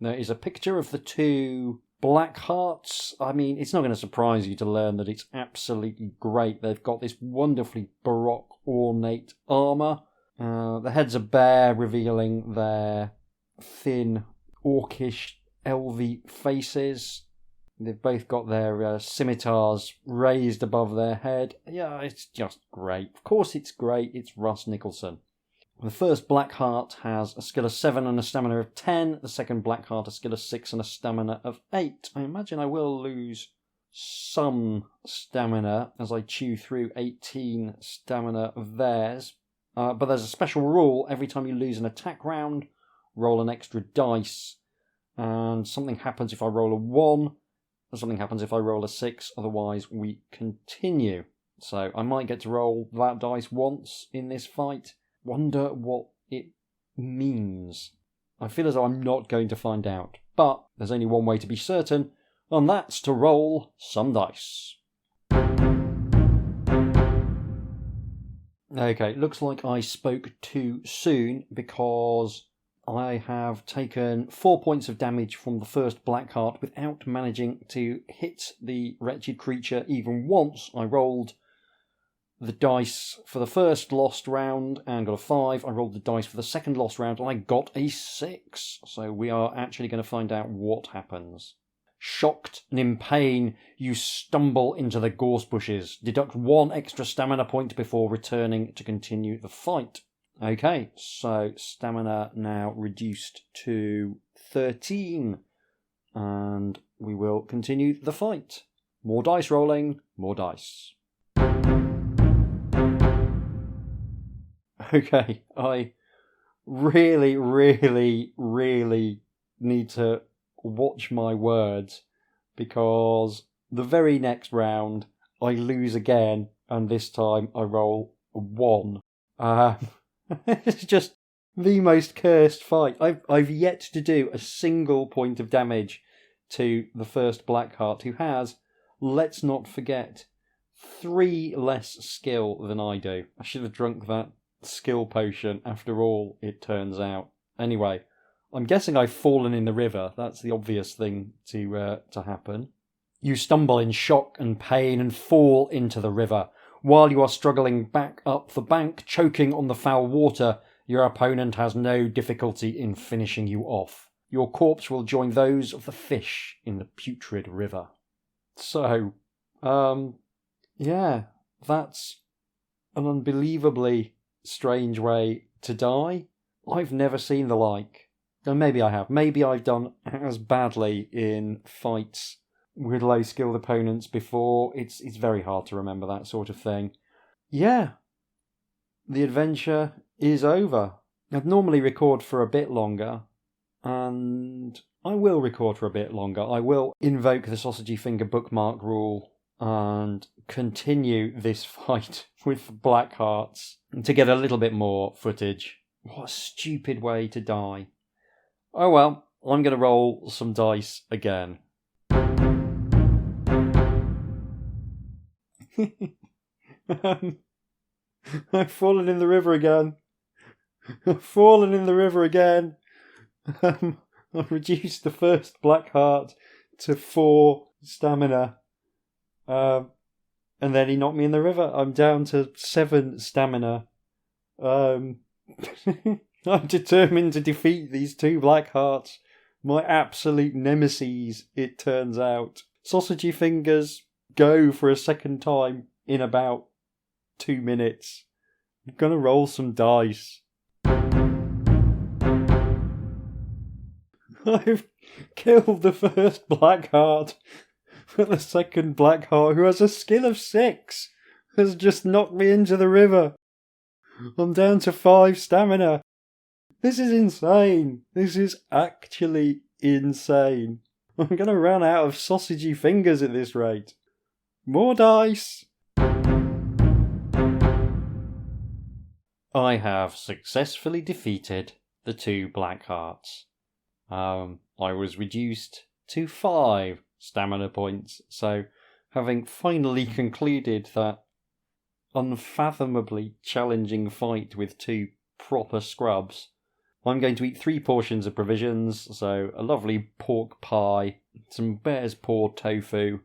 There is a picture of the 2 black hearts. I mean, it's not going to surprise you to learn that it's absolutely great. They've got this wonderfully baroque, ornate armour. The heads are bare, revealing their thin, orcish, elvy faces. They've both got their scimitars raised above their head. Yeah, it's just great. Of course it's great. It's Russ Nicholson. The first Black Heart has a skill of 7 and a stamina of 10. The second Black Heart a skill of 6 and a stamina of 8. I imagine I will lose some stamina as I chew through 18 stamina of theirs. But there's a special rule. Every time you lose an attack round, roll an extra dice. And something happens if I roll a 1. And something happens if I roll a 6. Otherwise, we continue. So I might get to roll that dice once in this fight. Wonder what it means. I feel as though I'm not going to find out. But there's only one way to be certain, and that's to roll some dice. Okay, looks like I spoke too soon because I have taken 4 points of damage from the first Black Heart without managing to hit the wretched creature even once. I rolled the dice for the first lost round and got a 5. I rolled the dice for the second lost round and I got a 6. So we are actually going to find out what happens. Shocked and in pain, you stumble into the gorse bushes. Deduct 1 extra stamina point before returning to continue the fight. Okay, so stamina now reduced to 13. And we will continue the fight. More dice rolling, more dice. Okay, I really need to watch my words because the very next round I lose again and this time I roll a 1. It's just the most cursed fight. I've yet to do a single point of damage to the first Blackheart, who has, let's not forget, 3 less skill than I do. I should have drunk that skill potion after all, it turns out. Anyway, I'm guessing I've fallen in the river. That's the obvious thing to happen. You stumble in shock and pain and fall into the river. While you are struggling back up the bank, choking on the foul water, your opponent has no difficulty in finishing you off. Your corpse will join those of the fish in the putrid river. So, yeah, that's an unbelievably strange way to die. I've never seen the like. And maybe I have. Maybe I've done as badly in fights with low-skilled opponents before. It's very hard to remember that sort of thing. Yeah, the adventure is over. I'd normally record for a bit longer, and I will record for a bit longer. I will invoke the Sausagey Finger bookmark rule and continue this fight with Black Hearts to get a little bit more footage. What a stupid way to die. Oh well, I'm going to roll some dice again. I've fallen in the river again. I've fallen in the river again. I've reduced the first Black Heart to 4 stamina. And then he knocked me in the river. I'm down to 7 stamina. I'm determined to defeat these 2 Black Hearts. My absolute nemesis, it turns out. Sausagey Fingers go for a second time in about 2 minutes. I'm gonna roll some dice. I've killed the first Black Heart, but the second Black Heart, who has a skill of 6, has just knocked me into the river. I'm down to 5 stamina. This is insane. This is actually insane. I'm going to run out of Sausagey Fingers at this rate. More dice. I have successfully defeated the 2 Black Hearts. I was reduced to 5 stamina points, so having finally concluded that unfathomably challenging fight with 2 proper scrubs, I'm going to eat 3 portions of provisions, so a lovely pork pie, some bear's paw tofu,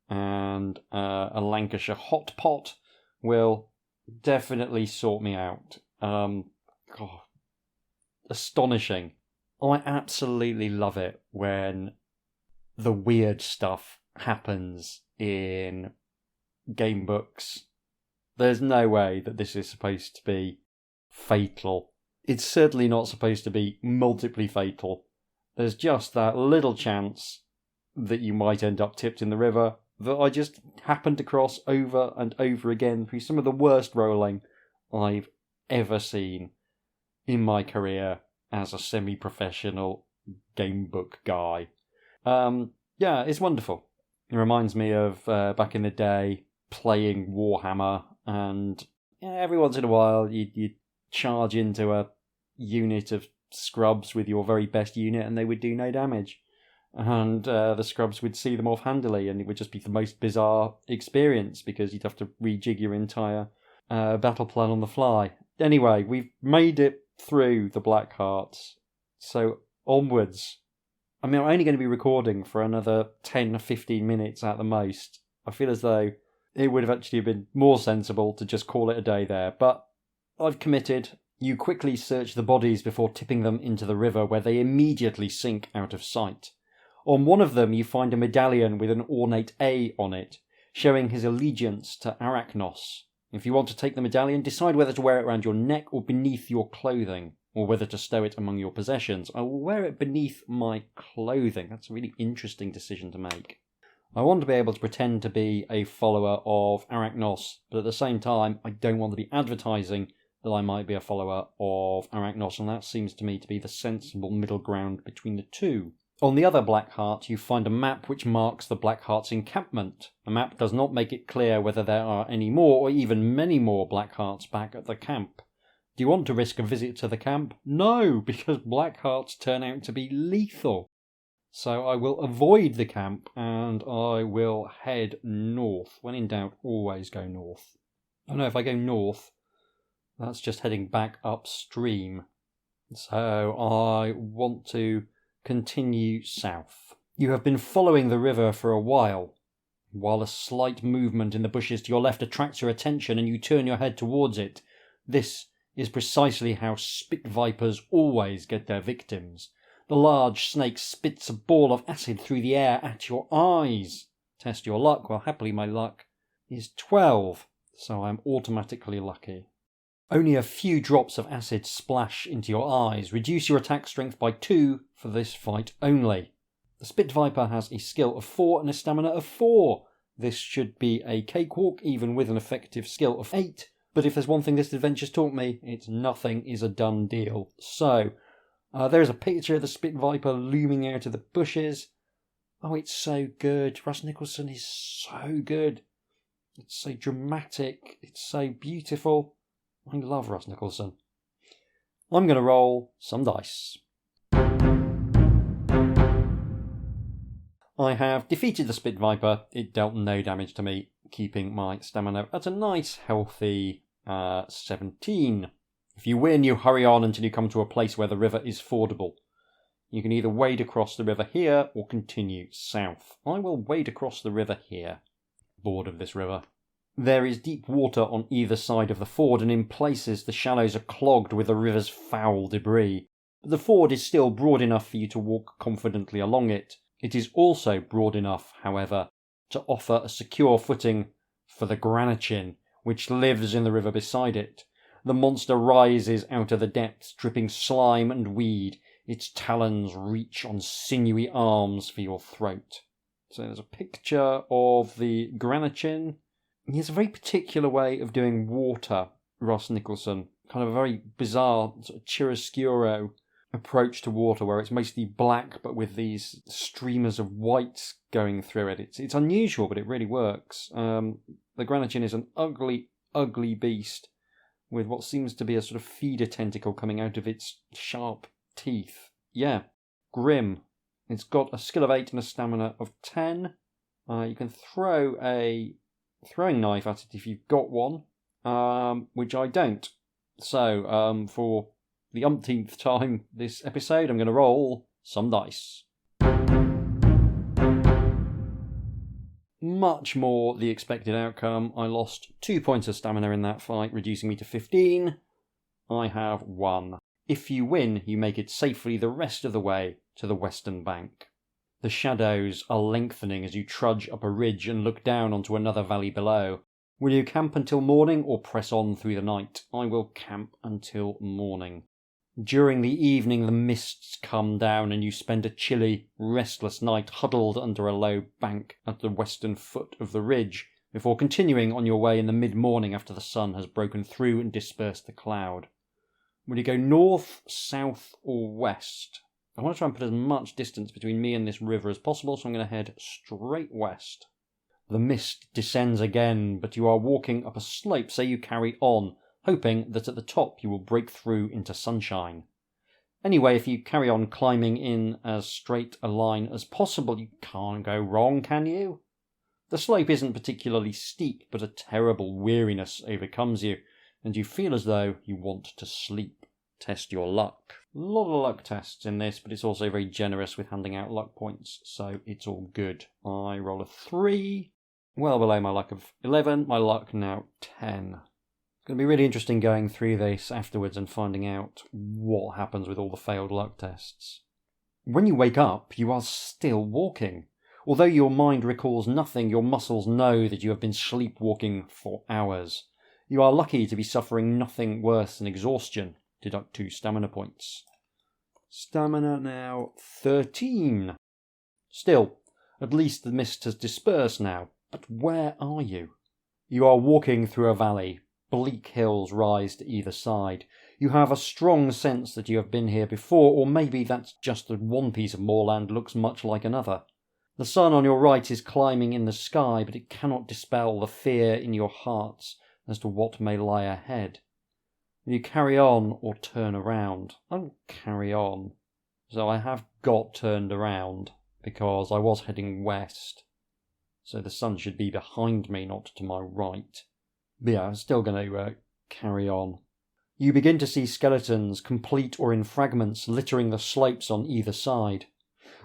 and a Lancashire hot pot will definitely sort me out. God, astonishing. I absolutely love it when the weird stuff happens in game books. There's no way that this is supposed to be fatal. It's certainly not supposed to be multiply fatal. There's just that little chance that you might end up tipped in the river that I just happened to cross over and over again through some of the worst rolling I've ever seen in my career as a semi-professional gamebook guy. Yeah, it's wonderful. It reminds me of back in the day playing Warhammer, and every once in a while you'd charge into a unit of scrubs with your very best unit and they would do no damage. And the scrubs would see them off handily, and it would just be the most bizarre experience because you'd have to rejig your entire battle plan on the fly. Anyway, we've made it through the Black Hearts, so onwards. I mean, I'm only going to be recording for another 10 or 15 minutes at the most. I feel as though it would have actually been more sensible to just call it a day there, but I've committed. You quickly search the bodies before tipping them into the river, where they immediately sink out of sight. On one of them you find a medallion with an ornate A on it, showing his allegiance to Arachnos. If you want to take the medallion, decide whether to wear it around your neck or beneath your clothing, or whether to stow it among your possessions. I will wear it beneath my clothing. That's a really interesting decision to make. I want to be able to pretend to be a follower of Arachnos, but at the same time I don't want to be advertising that I might be a follower of Arachnos, and that seems to me to be the sensible middle ground between the two. On the other Black Heart, you find a map which marks the Black Heart's encampment. The map does not make it clear whether there are any more or even many more Black Hearts back at the camp. Do you want to risk a visit to the camp? No, because Black Hearts turn out to be lethal. So I will avoid the camp and I will head north. When in doubt, always go north. Oh no, if I go north, that's just heading back upstream. So I want to continue south. You have been following the river for a while a slight movement in the bushes to your left attracts your attention and you turn your head towards it. This is precisely how spit vipers always get their victims. The large snake spits a ball of acid through the air at your eyes. Test your luck. Well, happily my luck is 12, so I'm automatically lucky. Only a few drops of acid splash into your eyes. Reduce your attack strength by 2 for this fight only. The Spit Viper has a skill of 4 and a stamina of 4. This should be a cakewalk, even with an effective skill of 8. But if there's one thing this adventure's taught me, it's nothing is a done deal. So, there's a picture of the Spit Viper looming out of the bushes. Oh, it's so good. Russ Nicholson is so good. It's so dramatic. It's so beautiful. I love Russ Nicholson. I'm going to roll some dice. I have defeated the Spit Viper. It dealt no damage to me, keeping my stamina at a nice, healthy 17. If you win, you hurry on until you come to a place where the river is fordable. You can either wade across the river here or continue south. I will wade across the river here. Bored of this river. There is deep water on either side of the ford, and in places the shallows are clogged with the river's foul debris. But the ford is still broad enough for you to walk confidently along it. It is also broad enough, however, to offer a secure footing for the Granachin, which lives in the river beside it. The monster rises out of the depths, dripping slime and weed. Its talons reach on sinewy arms for your throat. So there's a picture of the Granachin. He has a very particular way of doing water, Russ Nicholson. Kind of a very bizarre sort of chiaroscuro approach to water where it's mostly black but with these streamers of white going through it. It's unusual, but it really works. The Granachin is an ugly, ugly beast with what seems to be a sort of feeder tentacle coming out of its sharp teeth. Yeah, grim. It's got a skill of 8 and a stamina of 10. You can throw a throwing knife at it if you've got one, which I don't. So, for the umpteenth time this episode, I'm going to roll some dice. Much more the expected outcome. I lost 2 points of stamina in that fight, reducing me to 15. I have 1. If you win, you make it safely the rest of the way to the western bank. The shadows are lengthening as you trudge up a ridge and look down onto another valley below. Will you camp until morning or press on through the night? I will camp until morning. During the evening the mists come down and you spend a chilly, restless night huddled under a low bank at the western foot of the ridge, before continuing on your way in the mid-morning after the sun has broken through and dispersed the cloud. Will you go north, south or west? I want to try and put as much distance between me and this river as possible, so I'm going to head straight west. The mist descends again, but you are walking up a slope, so you carry on, hoping that at the top you will break through into sunshine. Anyway, if you carry on climbing in as straight a line as possible, you can't go wrong, can you? The slope isn't particularly steep, but a terrible weariness overcomes you, and you feel as though you want to sleep. Test your luck. A lot of luck tests in this, but it's also very generous with handing out luck points, so it's all good. I roll a 3, well below my luck of 11, my luck now 10. It's going to be really interesting going through this afterwards and finding out what happens with all the failed luck tests. When you wake up, you are still walking. Although your mind recalls nothing, your muscles know that you have been sleepwalking for hours. You are lucky to be suffering nothing worse than exhaustion. Deduct 2 stamina points. Stamina now 13. Still, at least the mist has dispersed now. But where are you? You are walking through a valley. Bleak hills rise to either side. You have a strong sense that you have been here before, or maybe that's just that one piece of moorland looks much like another. The sun on your right is climbing in the sky, but it cannot dispel the fear in your hearts as to what may lie ahead. Will you carry on or turn around? I will carry on. So I have got turned around because I was heading west. So the sun should be behind me, not to my right. But yeah, I'm still going to carry on. You begin to see skeletons, complete or in fragments, littering the slopes on either side.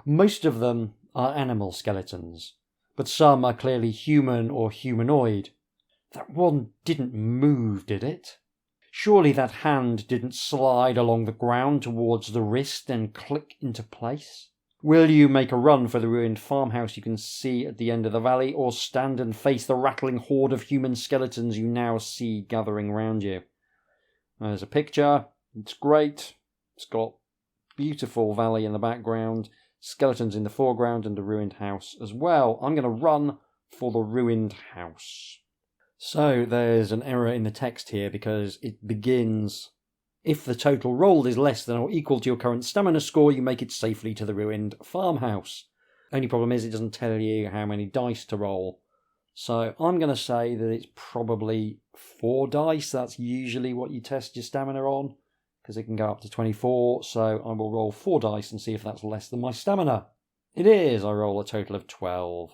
Most of them are animal skeletons, but some are clearly human or humanoid. That one didn't move, did it? Surely that hand didn't slide along the ground towards the wrist and click into place? Will you make a run for the ruined farmhouse you can see at the end of the valley, or stand and face the rattling horde of human skeletons you now see gathering round you? There's a picture. It's great. It's got beautiful valley in the background, skeletons in the foreground, and a ruined house as well. I'm going to run for the ruined house. So there's an error in the text here because it begins, if the total rolled is less than or equal to your current stamina score, you make it safely to the ruined farmhouse. Only problem is it doesn't tell you how many dice to roll. So I'm going to say that it's probably 4 dice. That's usually what you test your stamina on, because it can go up to 24. So I will roll 4 dice and see if that's less than my stamina. It is. I roll a total of 12.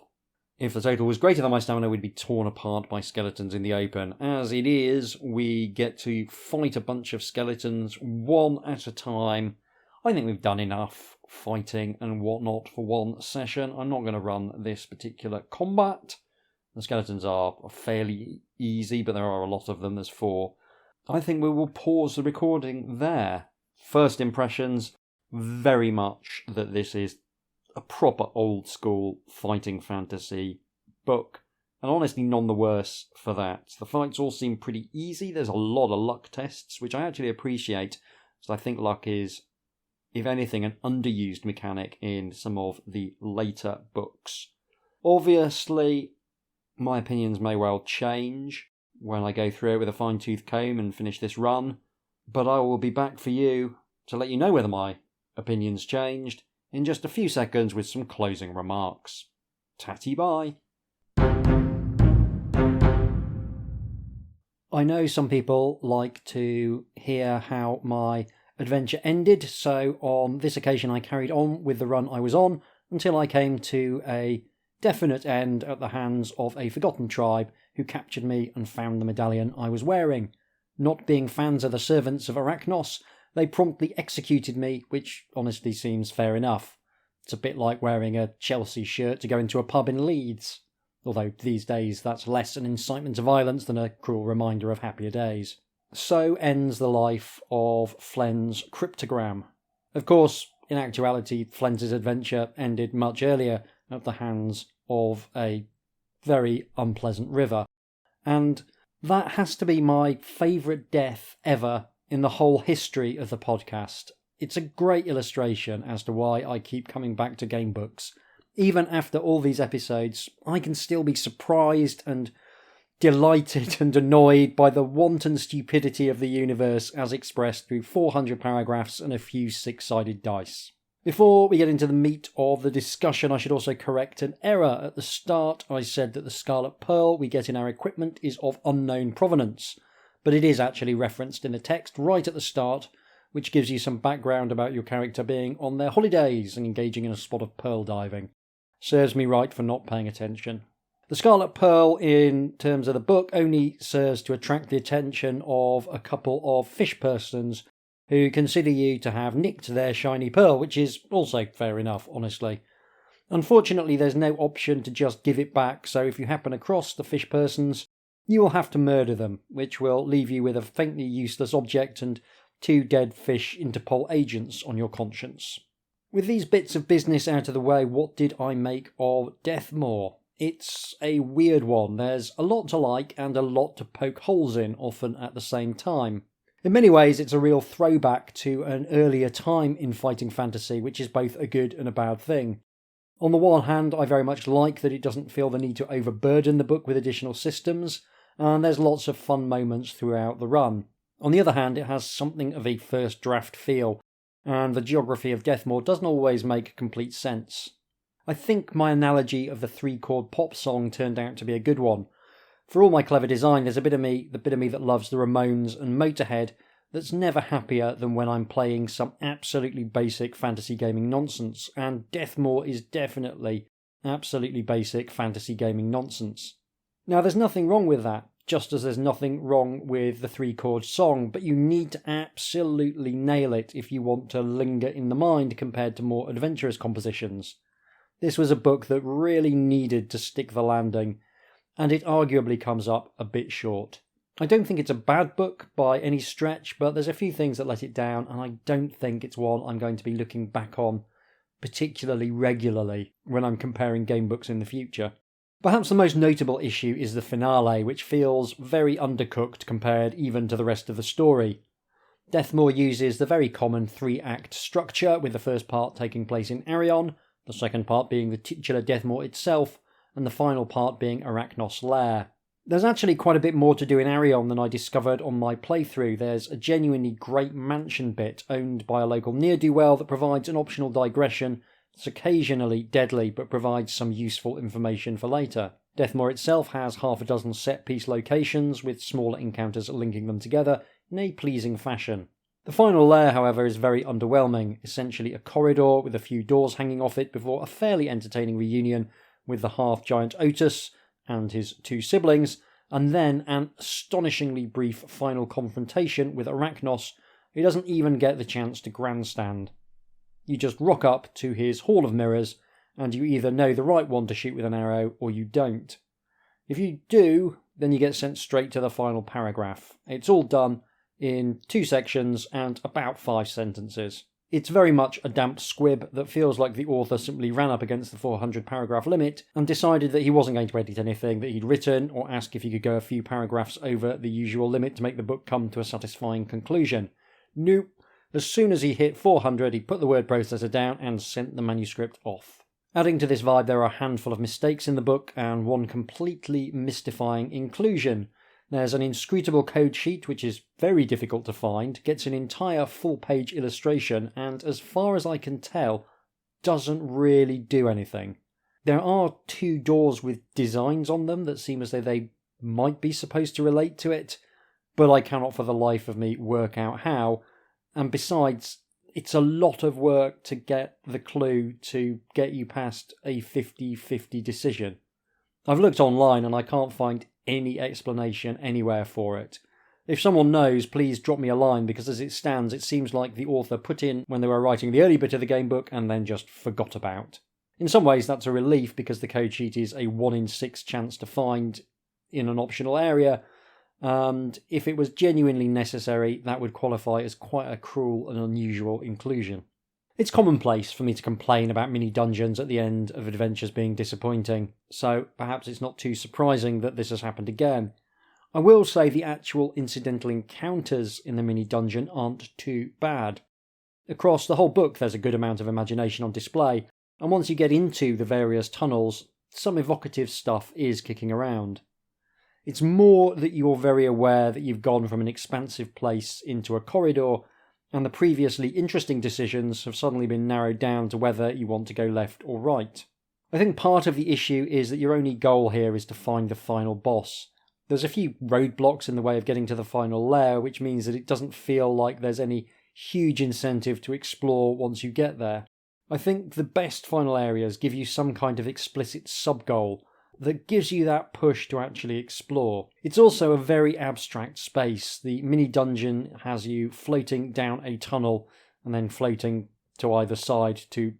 If the total was greater than my stamina, we'd be torn apart by skeletons in the open. As it is, we get to fight a bunch of skeletons one at a time. I think we've done enough fighting and whatnot for one session. I'm not going to run this particular combat. The skeletons are fairly easy, but there are a lot of them. There's 4. I think we will pause the recording there. First impressions, very much that this is a proper old school fighting fantasy book, and honestly none the worse for that. The fights all seem pretty easy. There's a lot of luck tests, which I actually appreciate, because I think luck is, if anything, an underused mechanic in some of the later books. Obviously, my opinions may well change when I go through it with a fine-tooth comb and finish this run, but I will be back for you to let you know whether my opinions changed in just a few seconds with some closing remarks. Tatty bye. I know some people like to hear how my adventure ended, so on this occasion I carried on with the run I was on until I came to a definite end at the hands of a forgotten tribe who captured me and found the medallion I was wearing. Not being fans of the servants of Arachnos, they promptly executed me, which honestly seems fair enough. It's a bit like wearing a Chelsea shirt to go into a pub in Leeds. Although these days that's less an incitement to violence than a cruel reminder of happier days. So ends the life of Flen's cryptogram. Of course, in actuality, Flen's adventure ended much earlier at the hands of a very unpleasant river. And that has to be my favourite death ever in the whole history of the podcast. It's a great illustration as to why I keep coming back to game books. Even after all these episodes, I can still be surprised and delighted and annoyed by the wanton stupidity of the universe as expressed through 400 paragraphs and a few 6-sided dice. Before we get into the meat of the discussion, I should also correct an error. At the start, I said that the Scarlet Pearl we get in our equipment is of unknown provenance, but it is actually referenced in the text right at the start, which gives you some background about your character being on their holidays and engaging in a spot of pearl diving. Serves me right for not paying attention. The Scarlet Pearl, in terms of the book, only serves to attract the attention of a couple of fish persons who consider you to have nicked their shiny pearl, which is also fair enough, honestly. Unfortunately, there's no option to just give it back, so if you happen across the fish persons, you will have to murder them, which will leave you with a faintly useless object and 2 dead fish Interpol agents on your conscience. With these bits of business out of the way, what did I make of Deathmoor? It's a weird one. There's a lot to like and a lot to poke holes in, often at the same time. In many ways, it's a real throwback to an earlier time in fighting fantasy, which is both a good and a bad thing. On the one hand, I very much like that it doesn't feel the need to overburden the book with additional systems, and there's lots of fun moments throughout the run. On the other hand, it has something of a first draft feel, and the geography of Deathmoor doesn't always make complete sense. I think my analogy of the 3-chord pop song turned out to be a good one. For all my clever design, there's the bit of me that loves the Ramones and Motorhead, that's never happier than when I'm playing some absolutely basic fantasy gaming nonsense, and Deathmoor is definitely absolutely basic fantasy gaming nonsense. Now, there's nothing wrong with that, just as there's nothing wrong with the 3-chord song, but you need to absolutely nail it if you want to linger in the mind compared to more adventurous compositions. This was a book that really needed to stick the landing, and it arguably comes up a bit short. I don't think it's a bad book by any stretch, but there's a few things that let it down, and I don't think it's one I'm going to be looking back on particularly regularly when I'm comparing game books in the future. Perhaps the most notable issue is the finale, which feels very undercooked compared even to the rest of the story. Deathmoor uses the very common 3-act structure, with the first part taking place in Arion, the second part being the titular Deathmoor itself, and the final part being Arachnos' lair. There's actually quite a bit more to do in Arion than I discovered on my playthrough. There's a genuinely great mansion bit owned by a local ne'er-do-well that provides an optional digression that's occasionally deadly but provides some useful information for later. Deathmoor itself has half a dozen set-piece locations with smaller encounters linking them together in a pleasing fashion. The final lair, however, is very underwhelming, essentially a corridor with a few doors hanging off it before a fairly entertaining reunion with the half-giant Otus and his 2 siblings, and then an astonishingly brief final confrontation with Arachnos, who doesn't even get the chance to grandstand. You just rock up to his Hall of Mirrors, and you either know the right one to shoot with an arrow, or you don't. If you do, then you get sent straight to the final paragraph. It's all done in 2 sections and about 5 sentences. It's very much a damp squib that feels like the author simply ran up against the 400 paragraph limit and decided that he wasn't going to edit anything that he'd written or ask if he could go a few paragraphs over the usual limit to make the book come to a satisfying conclusion. Nope. As soon as he hit 400, he put the word processor down and sent the manuscript off. Adding to this vibe, there are a handful of mistakes in the book and one completely mystifying inclusion. There's an inscrutable code sheet, which is very difficult to find, gets an entire full-page illustration, and as far as I can tell, doesn't really do anything. There are 2 doors with designs on them that seem as though they might be supposed to relate to it, but I cannot for the life of me work out how, and besides, it's a lot of work to get the clue to get you past a 50-50 decision. I've looked online and I can't find any explanation anywhere for it. If someone knows, please drop me a line, because as it stands, it seems like the author put in when they were writing the early bit of the game book and then just forgot about. In some ways that's a relief, because the code sheet is a 1 in 6 chance to find in an optional area, and if it was genuinely necessary, that would qualify as quite a cruel and unusual inclusion. It's commonplace for me to complain about mini-dungeons at the end of adventures being disappointing, so perhaps it's not too surprising that this has happened again. I will say the actual incidental encounters in the mini-dungeon aren't too bad. Across the whole book there's a good amount of imagination on display, and once you get into the various tunnels, some evocative stuff is kicking around. It's more that you're very aware that you've gone from an expansive place into a corridor, and the previously interesting decisions have suddenly been narrowed down to whether you want to go left or right. I think part of the issue is that your only goal here is to find the final boss. There's a few roadblocks in the way of getting to the final lair, which means that it doesn't feel like there's any huge incentive to explore once you get there. I think the best final areas give you some kind of explicit sub-goal that gives you that push to actually explore. It's also a very abstract space. The mini-dungeon has you floating down a tunnel and then floating to either side to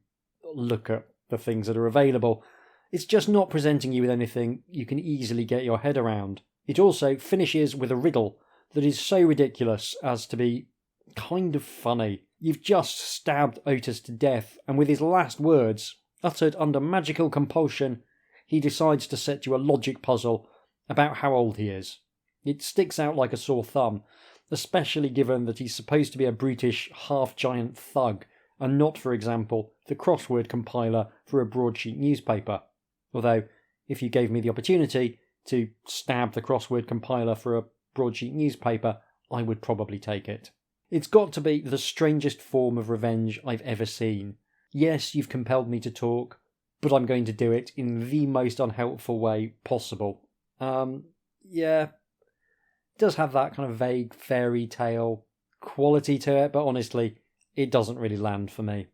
look at the things that are available. It's just not presenting you with anything you can easily get your head around. It also finishes with a riddle that is so ridiculous as to be kind of funny. You've just stabbed Otis to death, and with his last words, uttered under magical compulsion, he decides to set you a logic puzzle about how old he is. It sticks out like a sore thumb, especially given that he's supposed to be a brutish, half-giant thug, and not, for example, the crossword compiler for a broadsheet newspaper. Although, if you gave me the opportunity to stab the crossword compiler for a broadsheet newspaper, I would probably take it. It's got to be the strangest form of revenge I've ever seen. Yes, you've compelled me to talk, but I'm going to do it in the most unhelpful way possible. Yeah, it does have that kind of vague fairy tale quality to it, but honestly, it doesn't really land for me.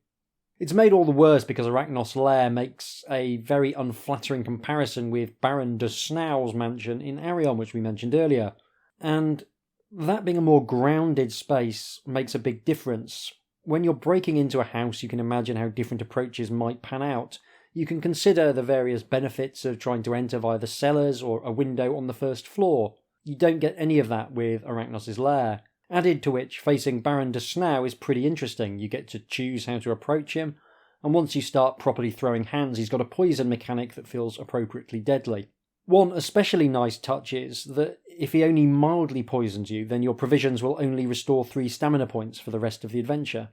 It's made all the worse because Arachnos' lair makes a very unflattering comparison with Baron de Snau's mansion in Arion, which we mentioned earlier. And that being a more grounded space makes a big difference. When you're breaking into a house, you can imagine how different approaches might pan out. You can consider the various benefits of trying to enter via the cellars or a window on the first floor. You don't get any of that with Arachnos' lair. Added to which, facing Baron de Snau is pretty interesting. You get to choose how to approach him, and once you start properly throwing hands, he's got a poison mechanic that feels appropriately deadly. One especially nice touch is that if he only mildly poisons you, then your provisions will only restore 3 stamina points for the rest of the adventure.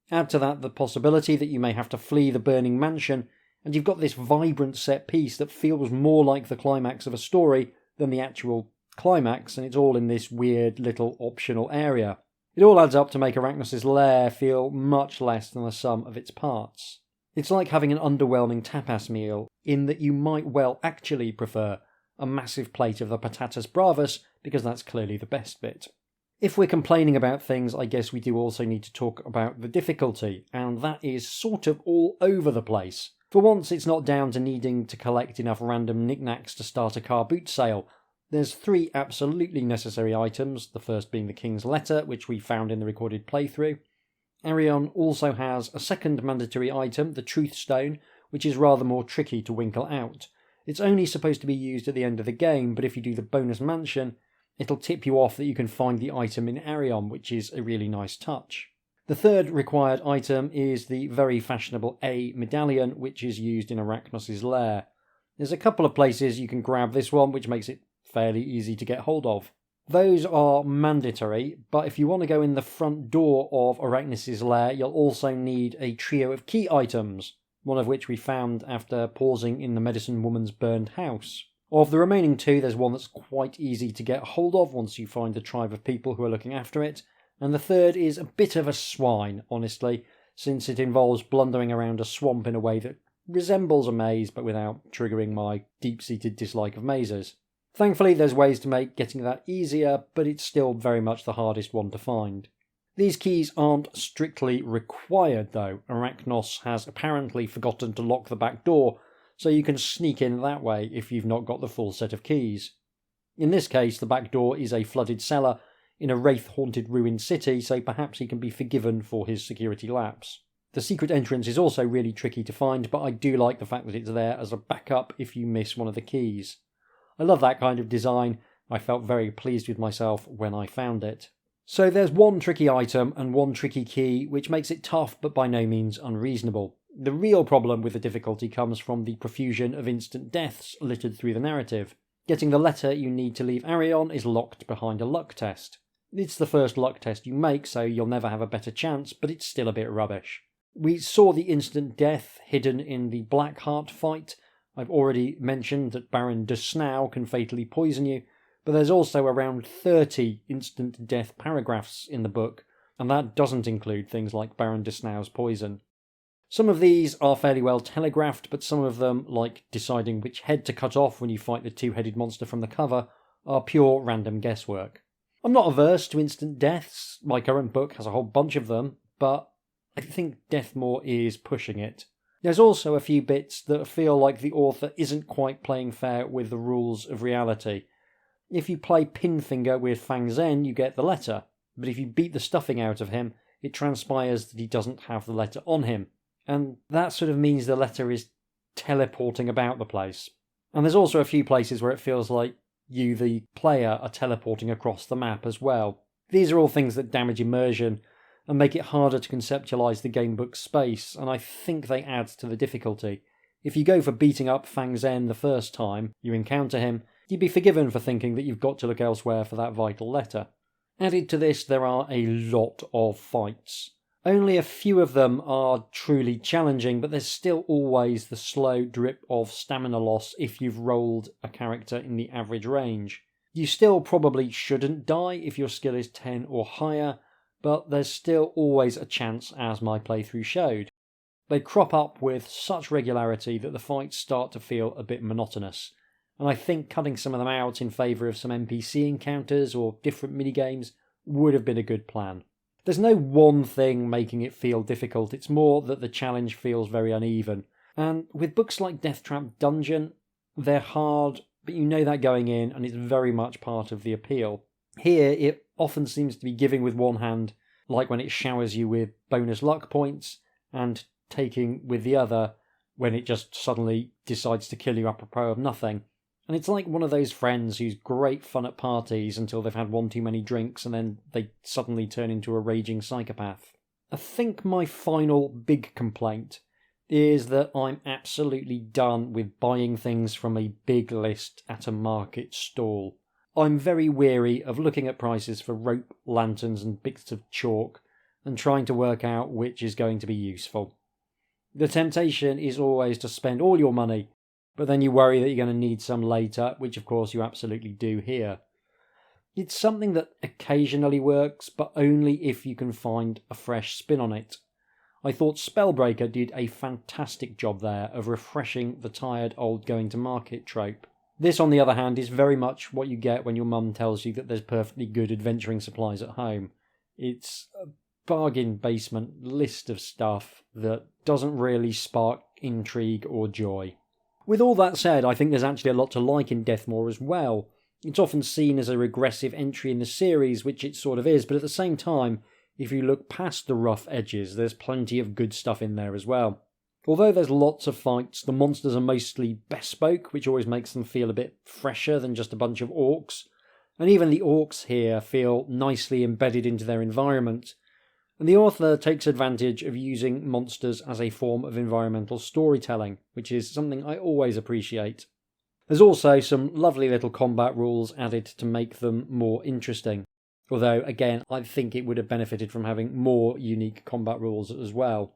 Add to that the possibility that you may have to flee the burning mansion, and you've got this vibrant set piece that feels more like the climax of a story than the actual climax, and it's all in this weird little optional area. It all adds up to make Arachnos' lair feel much less than the sum of its parts. It's like having an underwhelming tapas meal, in that you might well actually prefer a massive plate of the patatas bravas, because that's clearly the best bit. If we're complaining about things, I guess we do also need to talk about the difficulty, and that is sort of all over the place. For once, it's not down to needing to collect enough random knickknacks to start a car boot sale. There's 3 absolutely necessary items, the first being the King's Letter, which we found in the recorded playthrough. Arion also has a second mandatory item, the Truth Stone, which is rather more tricky to winkle out. It's only supposed to be used at the end of the game, but if you do the bonus mansion, it'll tip you off that you can find the item in Arion, which is a really nice touch. The third required item is the very fashionable A medallion, which is used in Arachnos' lair. There's a couple of places you can grab this one, which makes it fairly easy to get hold of. Those are mandatory, but if you want to go in the front door of Arachnos' lair, you'll also need a trio of key items, one of which we found after pausing in the medicine woman's burned house. Of the remaining 2, there's one that's quite easy to get hold of once you find the tribe of people who are looking after it, and the third is a bit of a swine, honestly, since it involves blundering around a swamp in a way that resembles a maze, but without triggering my deep-seated dislike of mazes. Thankfully, there's ways to make getting that easier, but it's still very much the hardest one to find. These keys aren't strictly required, though. Arachnos has apparently forgotten to lock the back door, so you can sneak in that way if you've not got the full set of keys. In this case, the back door is a flooded cellar in a wraith-haunted ruined city, so perhaps he can be forgiven for his security lapse. The secret entrance is also really tricky to find, but I do like the fact that it's there as a backup if you miss one of the keys. I love that kind of design. I felt very pleased with myself when I found it. So there's one tricky item and one tricky key, which makes it tough but by no means unreasonable. The real problem with the difficulty comes from the profusion of instant deaths littered through the narrative. Getting the letter you need to leave Arion is locked behind a luck test. It's the first luck test you make, so you'll never have a better chance, but it's still a bit rubbish. We saw the instant death hidden in the Blackheart fight. I've already mentioned that Baron de Snau can fatally poison you, but there's also around 30 instant death paragraphs in the book, and that doesn't include things like Baron de Snau's poison. Some of these are fairly well telegraphed, but some of them, like deciding which head to cut off when you fight the two-headed monster from the cover, are pure random guesswork. I'm not averse to instant deaths. My current book has a whole bunch of them, but I think Deathmoor is pushing it. There's also a few bits that feel like the author isn't quite playing fair with the rules of reality. If you play Pinfinger with Fang Zhen, you get the letter, but if you beat the stuffing out of him, it transpires that he doesn't have the letter on him. And that sort of means the letter is teleporting about the place. And there's also a few places where it feels like you, the player, are teleporting across the map as well. These are all things that damage immersion and make it harder to conceptualise the gamebook space, and I think they add to the difficulty. If you go for beating up Fang Zhen the first time you encounter him, you'd be forgiven for thinking that you've got to look elsewhere for that vital letter. Added to this, there are a lot of fights. Only a few of them are truly challenging, but there's still always the slow drip of stamina loss if you've rolled a character in the average range. You still probably shouldn't die if your skill is 10 or higher, but there's still always a chance, as my playthrough showed. They crop up with such regularity that the fights start to feel a bit monotonous, and I think cutting some of them out in favour of some NPC encounters or different minigames would have been a good plan. There's no one thing making it feel difficult, it's more that the challenge feels very uneven. And with books like Death Trap Dungeon, they're hard, but you know that going in, and it's very much part of the appeal. Here, it often seems to be giving with one hand, like when it showers you with bonus luck points, and taking with the other when it just suddenly decides to kill you apropos of nothing. And it's like one of those friends who's great fun at parties until they've had one too many drinks and then they suddenly turn into a raging psychopath. I think my final big complaint is that I'm absolutely done with buying things from a big list at a market stall. I'm very weary of looking at prices for rope, lanterns and bits of chalk and trying to work out which is going to be useful. The temptation is always to spend all your money, but then you worry that you're going to need some later, which of course you absolutely do here. It's something that occasionally works, but only if you can find a fresh spin on it. I thought Spellbreaker did a fantastic job there of refreshing the tired old going to market trope. This, on the other hand, is very much what you get when your mum tells you that there's perfectly good adventuring supplies at home. It's a bargain basement list of stuff that doesn't really spark intrigue or joy. With all that said, I think there's actually a lot to like in Deathmoor as well. It's often seen as a regressive entry in the series, which it sort of is, but at the same time, if you look past the rough edges, there's plenty of good stuff in there as well. Although there's lots of fights, the monsters are mostly bespoke, which always makes them feel a bit fresher than just a bunch of orcs. And even the orcs here feel nicely embedded into their environment. And the author takes advantage of using monsters as a form of environmental storytelling, which is something I always appreciate. There's also some lovely little combat rules added to make them more interesting. Although, again, I think it would have benefited from having more unique combat rules as well.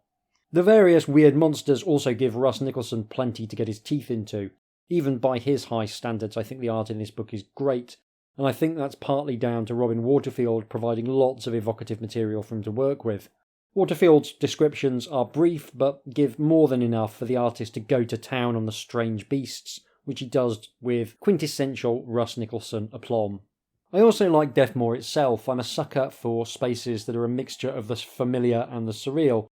The various weird monsters also give Russ Nicholson plenty to get his teeth into. Even by his high standards, I think the art in this book is great, and I think that's partly down to Robin Waterfield providing lots of evocative material for him to work with. Waterfield's descriptions are brief, but give more than enough for the artist to go to town on the strange beasts, which he does with quintessential Russ Nicholson aplomb. I also like Deathmoor itself. I'm a sucker for spaces that are a mixture of the familiar and the surreal,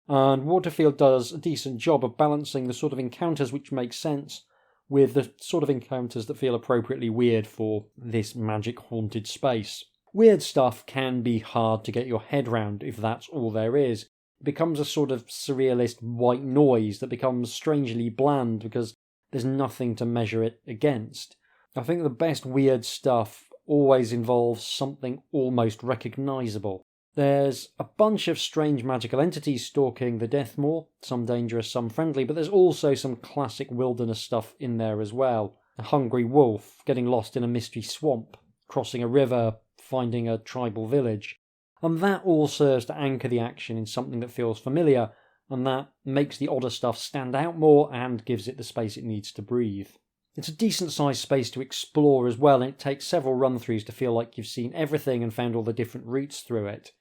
and Waterfield does a decent job of balancing the sort of encounters which make sense with the sort of encounters that feel appropriately weird for this magic-haunted space. Weird stuff can be hard to get your head round if that's all there is. It becomes a sort of surrealist white noise that becomes strangely bland because there's nothing to measure it against. I think the best weird stuff always involves something almost recognisable. There's a bunch of strange magical entities stalking the Deathmoor, some dangerous, some friendly, but there's also some classic wilderness stuff in there as well. a hungry wolf, getting lost in a mystery swamp, crossing a river, finding a tribal village. And that all serves to anchor the action in something that feels familiar, and that makes the odder stuff stand out more and gives it the space it needs to breathe. It's a decent sized space to explore as well, and it takes several run-throughs to feel like you've seen everything and found all the different routes through it.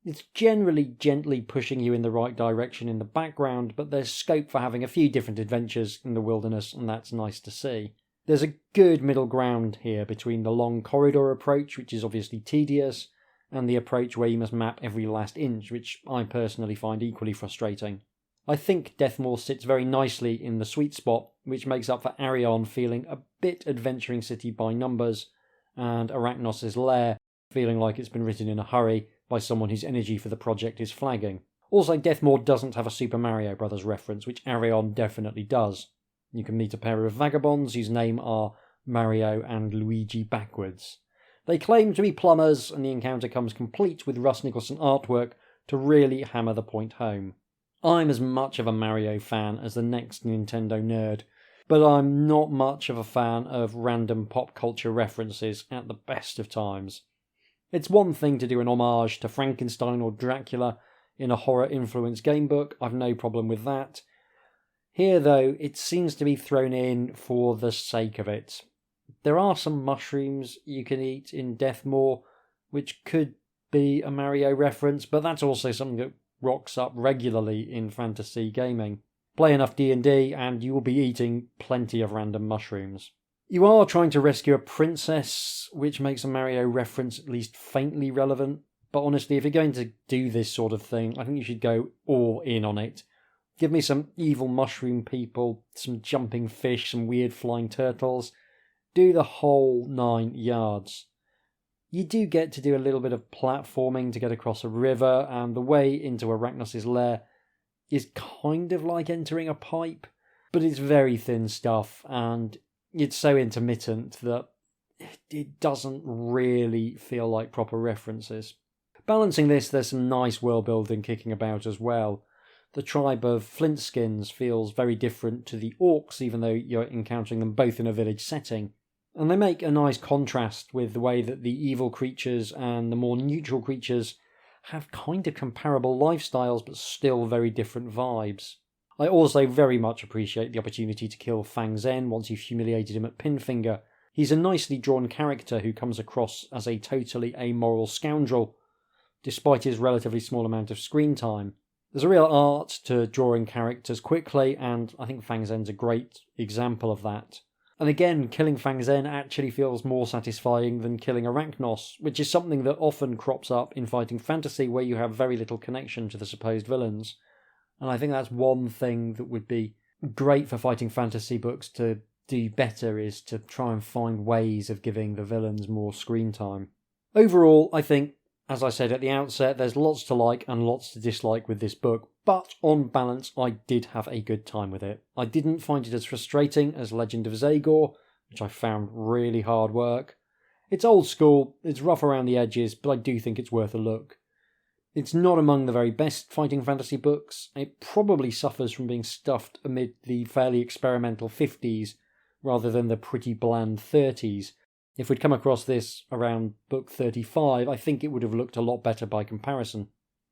It's generally gently pushing you in the right direction in the background, but there's scope for having a few different adventures in the wilderness, and that's nice to see. There's a good middle ground here between the long corridor approach, which is obviously tedious, and the approach where you must map every last inch, which I personally find equally frustrating. I think Deathmoor sits very nicely in the sweet spot, which makes up for Arion feeling a bit adventuring city by numbers, and Arachnos' lair feeling like it's been written in a hurry by someone whose energy for the project is flagging. Also, Deathmoor doesn't have a Super Mario Bros. Reference, which Arion definitely does. You can meet a pair of vagabonds whose name are Mario and Luigi backwards. They claim to be plumbers, and the encounter comes complete with Russ Nicholson artwork to really hammer the point home. I'm as much of a Mario fan as the next Nintendo nerd, but I'm not much of a fan of random pop culture references at the best of times. It's one thing to do an homage to Frankenstein or Dracula in a horror-influenced gamebook, I've no problem with that. Here, though, it seems to be thrown in for the sake of it. There are some mushrooms you can eat in Deathmoor, which could be a Mario reference, but that's also something that rocks up regularly in fantasy gaming. Play enough D&D and you will be eating plenty of random mushrooms. You are trying to rescue a princess, which makes a Mario reference at least faintly relevant, but honestly, if you're going to do this sort of thing, I think you should go all in on it. Give me some evil mushroom people, some jumping fish, some weird flying turtles. Do the whole 9 yards. You do get to do a little bit of platforming to get across a river, and the way into Arachnos' lair is kind of like entering a pipe, but it's very thin stuff, and it's so intermittent that it doesn't really feel like proper references. Balancing this, there's some nice world building kicking about as well. The tribe of Flintskins feels very different to the orcs, even though you're encountering them both in a village setting. And they make a nice contrast with the way that the evil creatures and the more neutral creatures have kind of comparable lifestyles, but still very different vibes. I also very much appreciate the opportunity to kill Fang Zhen once you've humiliated him at Pinfinger. He's a nicely drawn character who comes across as a totally amoral scoundrel, despite his relatively small amount of screen time. There's a real art to drawing characters quickly, and I think Fang Zhen's a great example of that. And again, killing Fang Zhen actually feels more satisfying than killing Arachnos, which is something that often crops up in fighting fantasy where you have very little connection to the supposed villains. And I think that's one thing that would be great for fighting fantasy books to do better, is to try and find ways of giving the villains more screen time. Overall, I think, as I said at the outset, there's lots to like and lots to dislike with this book, but on balance, I did have a good time with it. I didn't find it as frustrating as Legend of Zagor, which I found really hard work. It's old school, it's rough around the edges, but I do think it's worth a look. It's not among the very best fighting fantasy books. It probably suffers from being stuffed amid the fairly experimental 50s rather than the pretty bland 30s. If we'd come across this around book 35, I think it would have looked a lot better by comparison.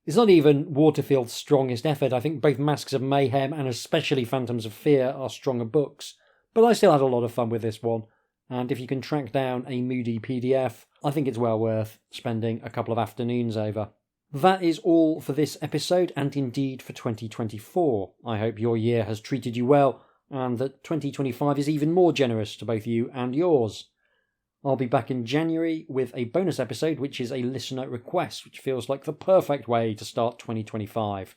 It's not even Waterfield's strongest effort. I think both Masks of Mayhem and especially Phantoms of Fear are stronger books, but I still had a lot of fun with this one, and if you can track down a moody PDF, I think it's well worth spending a couple of afternoons over. That is all for this episode, and indeed for 2024. I hope your year has treated you well, and that 2025 is even more generous to both you and yours. I'll be back in January with a bonus episode, which is a listener request, which feels like the perfect way to start 2025.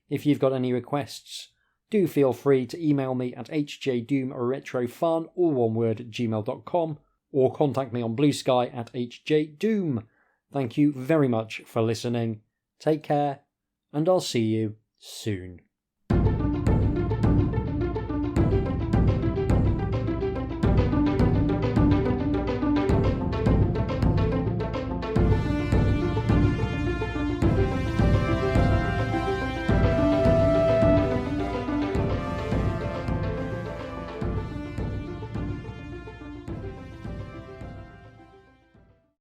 If you've got any requests, do feel free to email me at hjdoomretrofun, all one word, at gmail.com, or contact me on Blue Sky at hjdoom. Thank you very much for listening. Take care, and I'll see you soon.